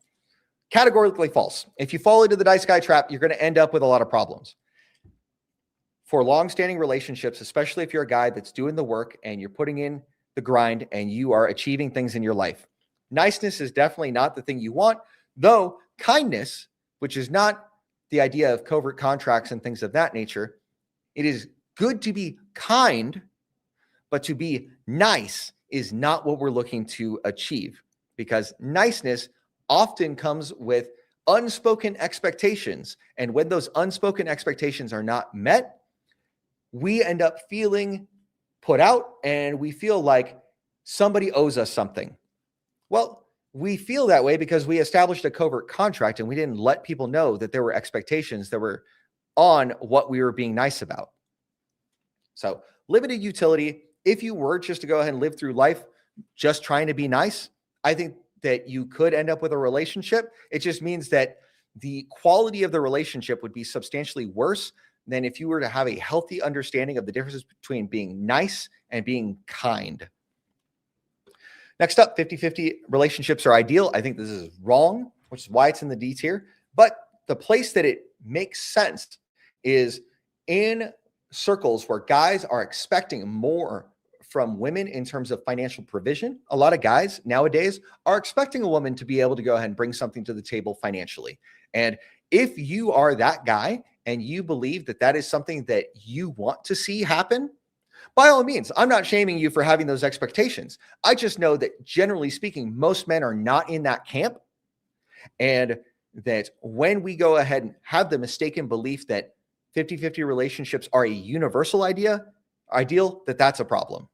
Categorically false. If you fall into the nice guy trap, you're going to end up with a lot of problems. For long-standing relationships, especially if you're a guy that's doing the work and you're putting in the grind and you are achieving things in your life, niceness is definitely not the thing you want, though kindness, which is not the idea of covert contracts and things of that nature, it is good to be kind, but to be nice is not what we're looking to achieve because niceness often comes with unspoken expectations. And when those unspoken expectations are not met, we end up feeling put out and we feel like somebody owes us something. Well, we feel that way because we established a covert contract and we didn't let people know that there were expectations that were on what we were being nice about. So limited utility. If you were just to go ahead and live through life just trying to be nice, I think that you could end up with a relationship. It just means that the quality of the relationship would be substantially worse than if you were to have a healthy understanding of the differences between being nice and being kind. Next up, 50-50 relationships are ideal. I think this is wrong, which is why it's in the D tier. But the place that it makes sense is in circles where guys are expecting more from women in terms of financial provision. A lot of guys nowadays are expecting a woman to be able to go ahead and bring something to the table financially. And if you are that guy and you believe that that is something that you want to see happen, by all means, I'm not shaming you for having those expectations. I just know that generally speaking, most men are not in that camp. And that when we go ahead and have the mistaken belief that 50-50 relationships are a universal ideal, that's a problem.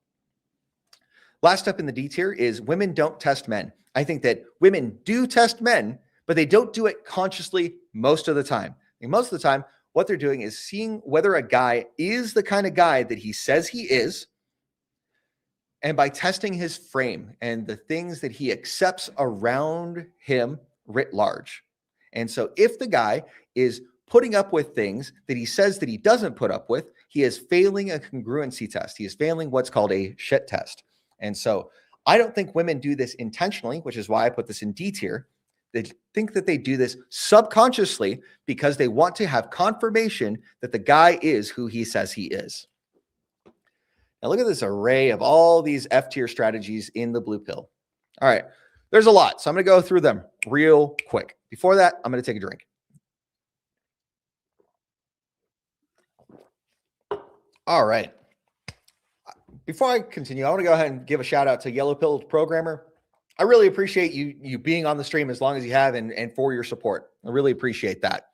Last up in the D tier is women don't test men. I think that women do test men, but they don't do it consciously most of the time. And most of the time, what they're doing is seeing whether a guy is the kind of guy that he says he is, and by testing his frame and the things that he accepts around him writ large. And so if the guy is putting up with things that he says that he doesn't put up with, he is failing a congruency test. He is failing what's called a shit test. And so I don't think women do this intentionally, which is why I put this in D tier. They think that they do this subconsciously because they want to have confirmation that the guy is who he says he is. Now look at this array of all these F tier strategies in the blue pill. All right, there's a lot, so I'm going to go through them real quick. Before that, I'm going to take a drink. All right. Before I continue, I want to go ahead and give a shout out to Yellow Pill Programmer. I really appreciate you being on the stream as long as you have and for your support. I really appreciate that.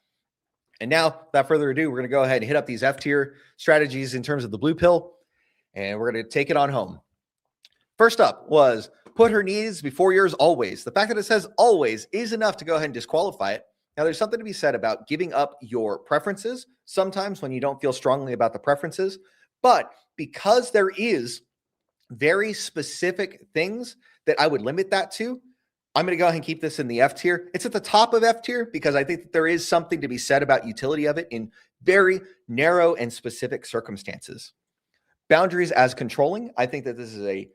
And now, without further ado, we're going to go ahead and hit up these F tier strategies in terms of the blue pill, and we're going to take it on home. First up was put her needs before yours always. The fact that it says always is enough to go ahead and disqualify it. Now, there's something to be said about giving up your preferences sometimes when you don't feel strongly about the preferences, but because there is very specific things that I would limit that to, I'm going to go ahead and keep this in the F tier. It's at the top of F tier because I think that there is something to be said about utility of it in very narrow and specific circumstances. Boundaries as controlling. I think that this is a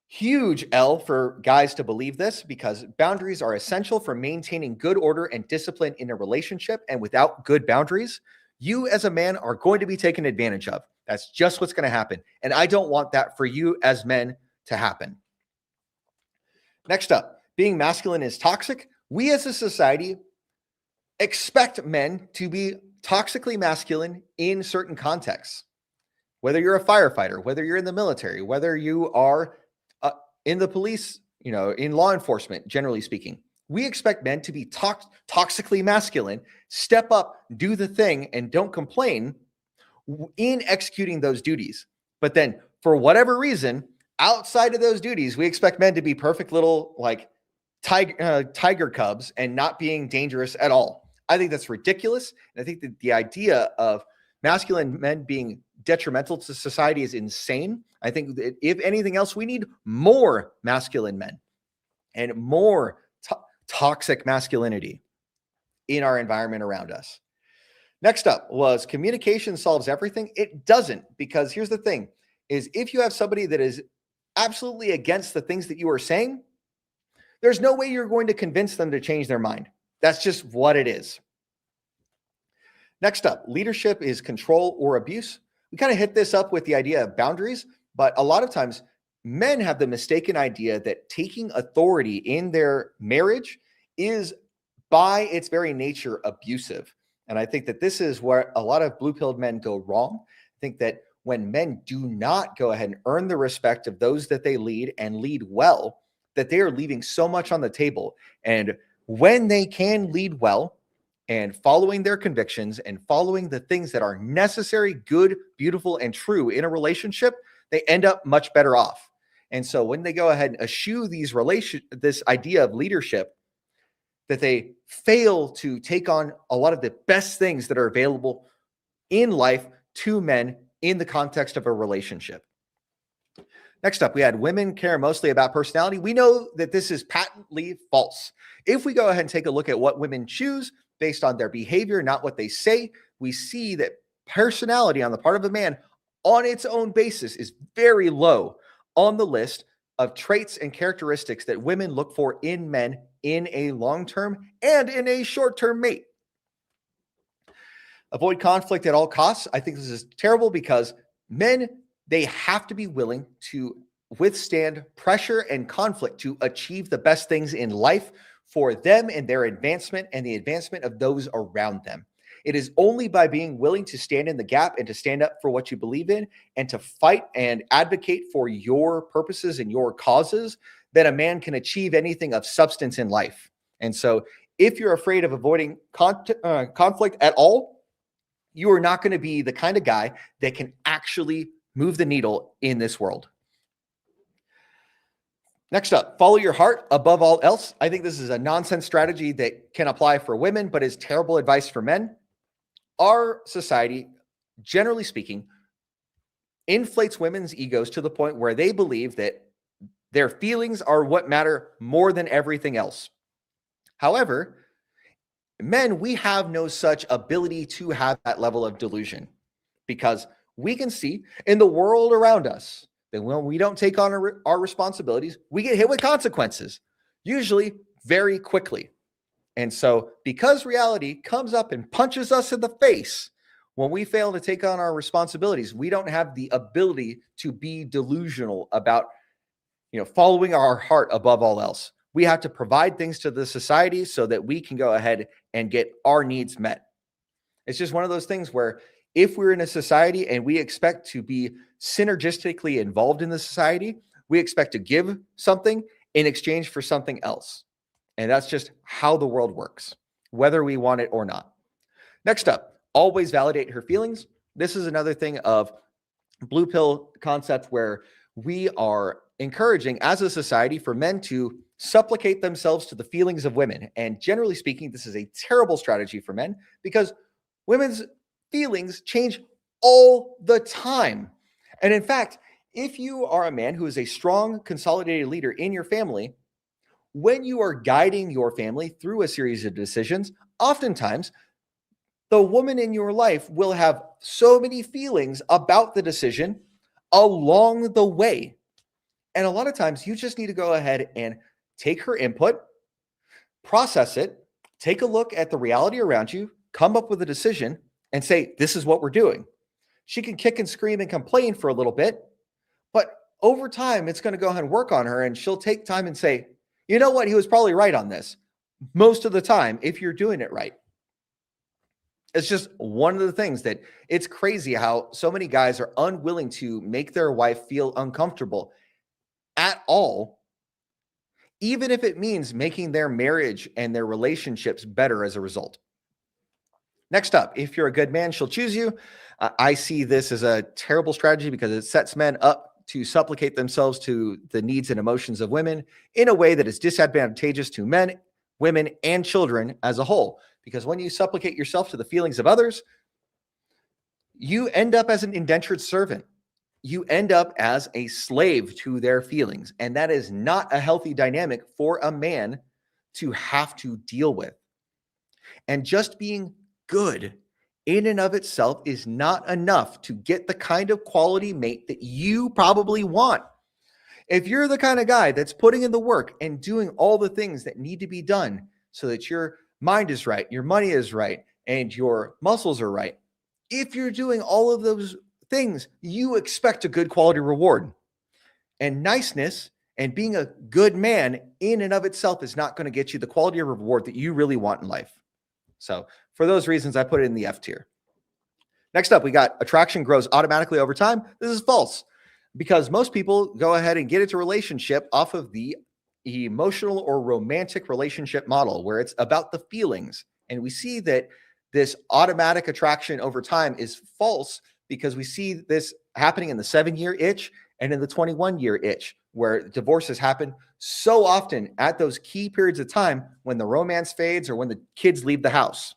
huge L for guys to believe this because boundaries are essential for maintaining good order and discipline in a relationship. And without good boundaries, you as a man are going to be taken advantage of. That's just what's going to happen. And I don't want that for you as men to happen. Next up, being masculine is toxic. We as a society expect men to be toxically masculine in certain contexts. Whether you're a firefighter, whether you're in the military, whether you are in the police, in law enforcement, generally speaking, we expect men to be toxically masculine, step up, do the thing, and don't complain in executing those duties. But then for whatever reason, outside of those duties, we expect men to be perfect little tiger cubs and not being dangerous at all. I think that's ridiculous. And I think that the idea of masculine men being detrimental to society is insane. I think that if anything else, we need more masculine men and more toxic masculinity in our environment around us. Next up was communication solves everything. It doesn't, because here's the thing is if you have somebody that is absolutely against the things that you are saying, there's no way you're going to convince them to change their mind. That's just what it is. Next up, leadership is control or abuse. We kind of hit this up with the idea of boundaries, but a lot of times men have the mistaken idea that taking authority in their marriage is by its very nature abusive. And I think that this is where a lot of blue-pilled men go wrong. I think that when men do not go ahead and earn the respect of those that they lead and lead well, that they are leaving so much on the table. And when they can lead well and following their convictions and following the things that are necessary, good, beautiful, and true in a relationship, they end up much better off. And so when they go ahead and eschew this idea of leadership, that they fail to take on a lot of the best things that are available in life to men in the context of a relationship. Next up, we had women care mostly about personality. We know that this is patently false. If we go ahead and take a look at what women choose based on their behavior, not what they say, we see that personality on the part of a man on its own basis is very low on the list of traits and characteristics that women look for in men in a long-term and in a short-term mate. Avoid conflict at all costs. I think this is terrible because men, they have to be willing to withstand pressure and conflict to achieve the best things in life for them and their advancement and the advancement of those around them. It is only by being willing to stand in the gap and to stand up for what you believe in and to fight and advocate for your purposes and your causes that a man can achieve anything of substance in life. And so if you're afraid of avoiding conflict at all, you are not going to be the kind of guy that can actually move the needle in this world. Next up, follow your heart above all else. I think this is a nonsense strategy that can apply for women, but is terrible advice for men. Our society, generally speaking, inflates women's egos to the point where they believe that their feelings are what matter more than everything else. However, men, we have no such ability to have that level of delusion, because we can see in the world around us that when we don't take on our responsibilities, we get hit with consequences, usually very quickly. And so, because reality comes up and punches us in the face when we fail to take on our responsibilities, we don't have the ability to be delusional about, following our heart above all else. We have to provide things to the society so that we can go ahead and get our needs met. It's just one of those things where if we're in a society and we expect to be synergistically involved in the society, we expect to give something in exchange for something else. And that's just how the world works, whether we want it or not. Next up, always validate her feelings. This is another thing of blue pill concept where we are encouraging as a society for men to supplicate themselves to the feelings of women. And generally speaking, this is a terrible strategy for men because women's feelings change all the time. And in fact, if you are a man who is a strong, consolidated leader in your family, when you are guiding your family through a series of decisions, oftentimes the woman in your life will have so many feelings about the decision along the way. And a lot of times you just need to go ahead and take her input, process it, take a look at the reality around you, come up with a decision, and say, this is what we're doing. She can kick and scream and complain for a little bit, but over time, it's going to go ahead and work on her, and she'll take time and say, you know what, he was probably right on this most of the time if you're doing it right. It's just one of the things that it's crazy how so many guys are unwilling to make their wife feel uncomfortable at all, even if it means making their marriage and their relationships better as a result. Next up, if you're a good man, she'll choose you. I see this as a terrible strategy because it sets men up to supplicate themselves to the needs and emotions of women in a way that is disadvantageous to men, women, and children as a whole. Because when you supplicate yourself to the feelings of others, you end up as an indentured servant. You end up as a slave to their feelings. And that is not a healthy dynamic for a man to have to deal with. And just being good in and of itself is not enough to get the kind of quality mate that you probably want. If you're the kind of guy that's putting in the work and doing all the things that need to be done so that your mind is right, your money is right, and your muscles are right, if you're doing all of those things, you expect a good quality reward. And niceness and being a good man in and of itself is not going to get you the quality of reward that you really want in life. So for those reasons, I put it in the F tier. Next up, we got attraction grows automatically over time. This is false because most people go ahead and get into a relationship off of the emotional or romantic relationship model where it's about the feelings. And we see that this automatic attraction over time is false because we see this happening in the 7-year itch and in the 21-year itch, where divorces happen so often at those key periods of time when the romance fades or when the kids leave the house.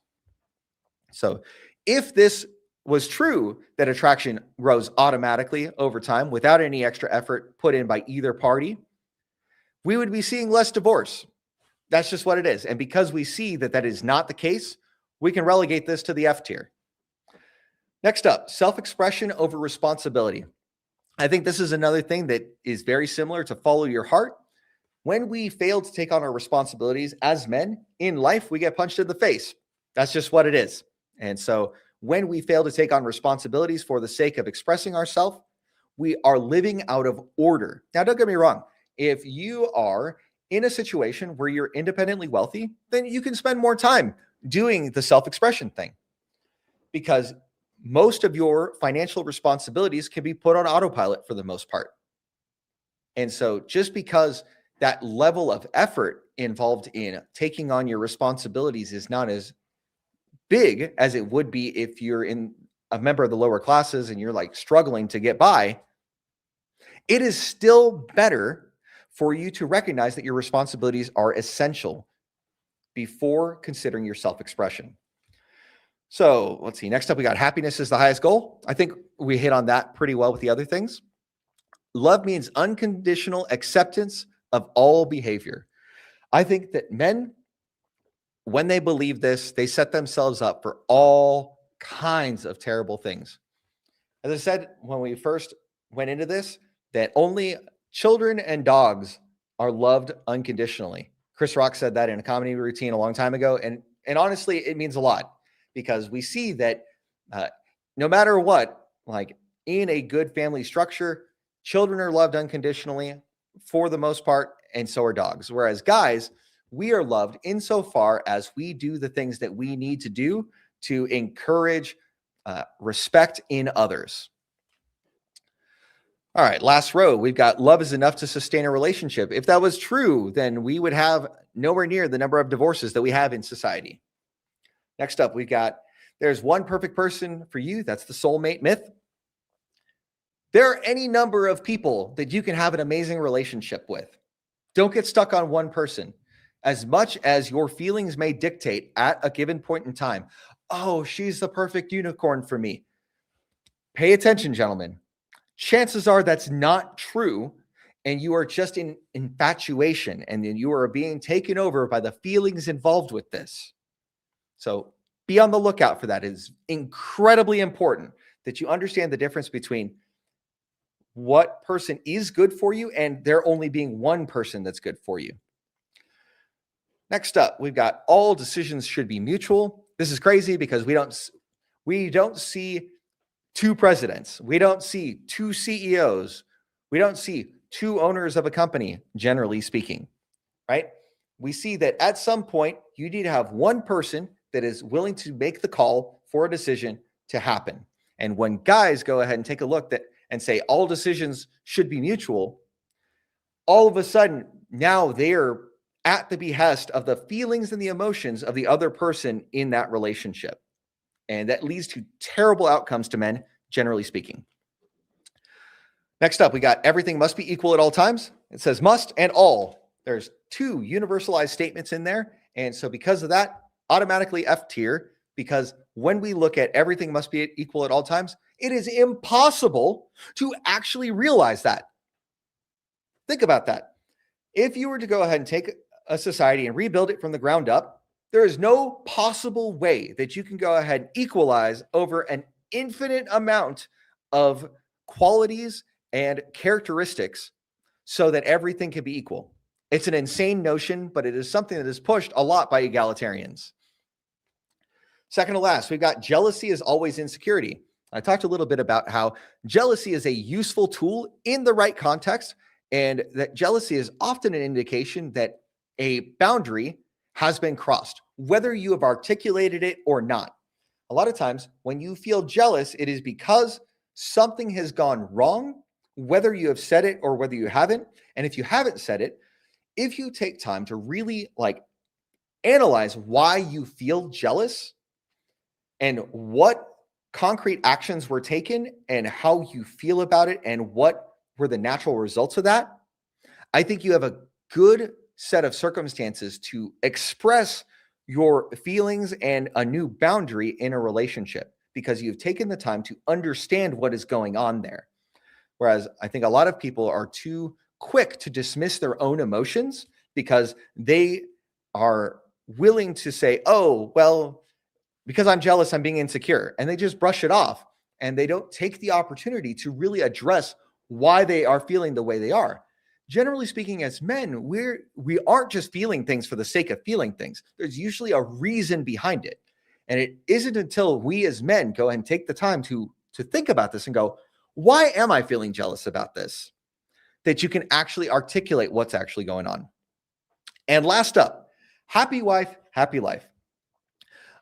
So if this was true, that attraction grows automatically over time without any extra effort put in by either party, we would be seeing less divorce. That's just what it is. And because we see that that is not the case, we can relegate this to the F tier. Next up, self-expression over responsibility. I think this is another thing that is very similar to follow your heart. When we fail to take on our responsibilities as men in life, we get punched in the face. That's just what it is. And so when we fail to take on responsibilities for the sake of expressing ourselves, we are living out of order. Now, don't get me wrong. If you are in a situation where you're independently wealthy, then you can spend more time doing the self-expression thing because most of your financial responsibilities can be put on autopilot for the most part. And so just because that level of effort involved in taking on your responsibilities is not as big as it would be if you're in a member of the lower classes and you're like struggling to get by, it is still better for you to recognize that your responsibilities are essential before considering your self-expression. So let's see. Next up, we got happiness is the highest goal. I think we hit on that pretty well with the other things. Love means unconditional acceptance of all behavior. I think that men, when they believe this, they set themselves up for all kinds of terrible things. As I said, when we first went into this, that only children and dogs are loved unconditionally. Chris Rock said that in a comedy routine a long time ago. And honestly, it means a lot because we see that no matter what, like in a good family structure, children are loved unconditionally for the most part, and so are dogs. Whereas guys, we are loved insofar as we do the things that we need to do to encourage respect in others. All right, last row, we've got love is enough to sustain a relationship. If that was true, then we would have nowhere near the number of divorces that we have in society. Next up, we've got there's one perfect person for you. That's the soulmate myth. There are any number of people that you can have an amazing relationship with. Don't get stuck on one person. As much as your feelings may dictate at a given point in time, oh, she's the perfect unicorn for me. Pay attention, gentlemen. Chances are that's not true, and you are just in infatuation, and then you are being taken over by the feelings involved with this. So be on the lookout for that. It is incredibly important that you understand the difference between what person is good for you and there only being one person that's good for you. Next up, we've got all decisions should be mutual. This is crazy because we don't see two presidents. We don't see two CEOs. We don't see two owners of a company, generally speaking, right? We see that at some point, you need to have one person that is willing to make the call for a decision to happen. And when guys go ahead and take a look and say all decisions should be mutual, all of a sudden, now they're at the behest of the feelings and the emotions of the other person in that relationship. And that leads to terrible outcomes to men, generally speaking. Next up, we got everything must be equal at all times. It says must and all. There's two universalized statements in there. And so because of that, automatically F tier, because when we look at everything must be equal at all times, it is impossible to actually realize that. Think about that. If you were to go ahead and take a society and rebuild it from the ground up, there is no possible way that you can go ahead and equalize over an infinite amount of qualities and characteristics so that everything can be equal. It's an insane notion, but it is something that is pushed a lot by egalitarians. Second to last, we've got jealousy is always insecurity. I talked a little bit about how jealousy is a useful tool in the right context, and that jealousy is often an indication that a boundary has been crossed, whether you have articulated it or not. A lot of times when you feel jealous, it is because something has gone wrong, whether you have said it or whether you haven't. And if you haven't said it, if you take time to really analyze why you feel jealous and what concrete actions were taken and how you feel about it and what were the natural results of that, I think you have a good set of circumstances to express your feelings and a new boundary in a relationship because you've taken the time to understand what is going on there. Whereas I think a lot of people are too quick to dismiss their own emotions because they are willing to say, oh, well, because I'm jealous, I'm being insecure. And they just brush it off and they don't take the opportunity to really address why they are feeling the way they are. Generally speaking, as men, we aren't just feeling things for the sake of feeling things. There's usually a reason behind it. And it isn't until we as men go and take the time to think about this and go, why am I feeling jealous about this? That you can actually articulate what's actually going on. And last up, happy wife, happy life.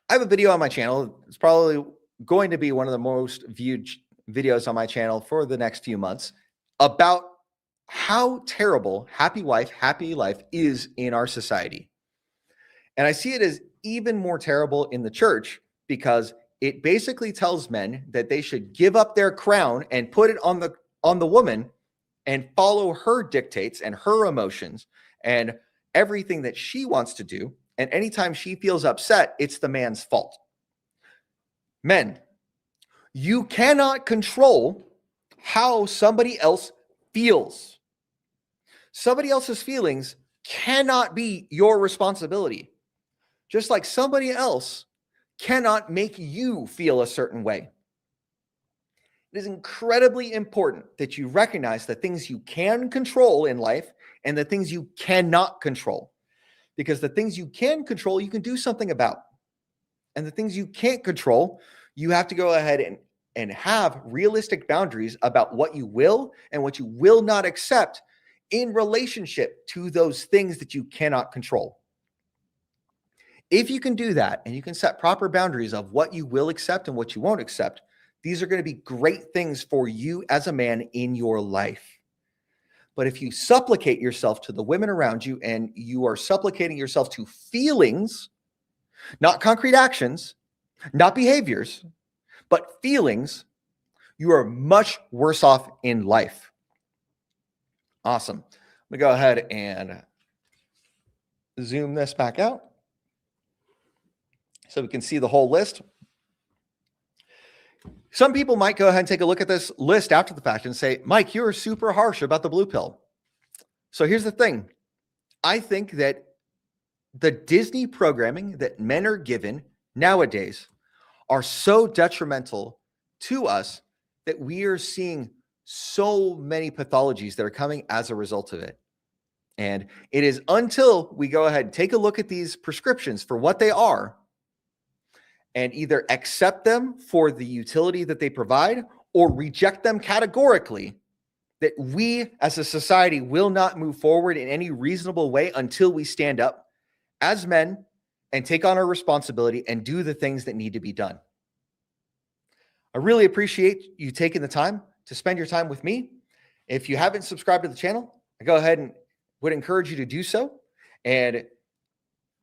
I have a video on my channel. It's probably going to be one of the most viewed videos on my channel for the next few months about how terrible happy wife, happy life is in our society. And I see it as even more terrible in the church because it basically tells men that they should give up their crown and put it on the woman and follow her dictates and her emotions and everything that she wants to do. And anytime she feels upset, it's the man's fault. Men, you cannot control how somebody else feels. Somebody else's feelings cannot be your responsibility. Just like somebody else cannot make you feel a certain way. It is incredibly important that you recognize the things you can control in life and the things you cannot control. Because the things you can control, you can do something about. And the things you can't control, you have to go ahead and have realistic boundaries about what you will and what you will not accept in relationship to those things that you cannot control. If you can do that and you can set proper boundaries of what you will accept and what you won't accept, these are going to be great things for you as a man in your life. But if you supplicate yourself to the women around you and you are supplicating yourself to feelings, not concrete actions, not behaviors, but feelings, you are much worse off in life. Awesome. I'm going to go ahead and zoom this back out so we can see the whole list. Some people might go ahead and take a look at this list after the fact and say, Mike, you're super harsh about the blue pill. So here's the thing. I think that the Disney programming that men are given nowadays are so detrimental to us that we are seeing so many pathologies that are coming as a result of it. And it is until we go ahead and take a look at these prescriptions for what they are and either accept them for the utility that they provide or reject them categorically that we as a society will not move forward in any reasonable way until we stand up as men and take on our responsibility and do the things that need to be done. I really appreciate you taking the time to spend your time with me. If you haven't subscribed to the channel, I go ahead and would encourage you to do so. And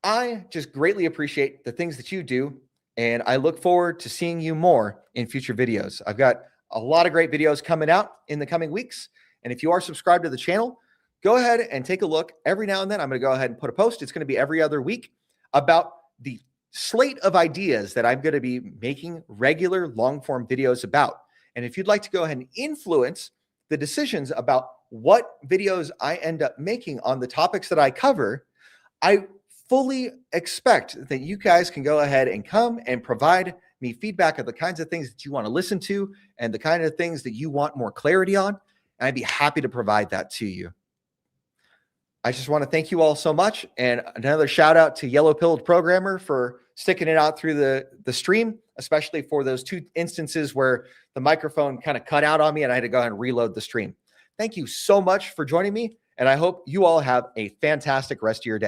I just greatly appreciate the things that you do. And I look forward to seeing you more in future videos. I've got a lot of great videos coming out in the coming weeks. And if you are subscribed to the channel, go ahead and take a look. Every now and then, I'm going to go ahead and put a post. It's going to be every other week about the slate of ideas that I'm going to be making regular long-form videos about. And if you'd like to go ahead and influence the decisions about what videos I end up making on the topics that I cover, I fully expect that you guys can go ahead and come and provide me feedback of the kinds of things that you want to listen to and the kind of things that you want more clarity on. And I'd be happy to provide that to you. I just want to thank you all so much. And another shout out to Yellow Pilled Programmer for sticking it out through the stream, especially for those 2 instances where the microphone kind of cut out on me and I had to go ahead and reload the stream. Thank you so much for joining me. And I hope you all have a fantastic rest of your day.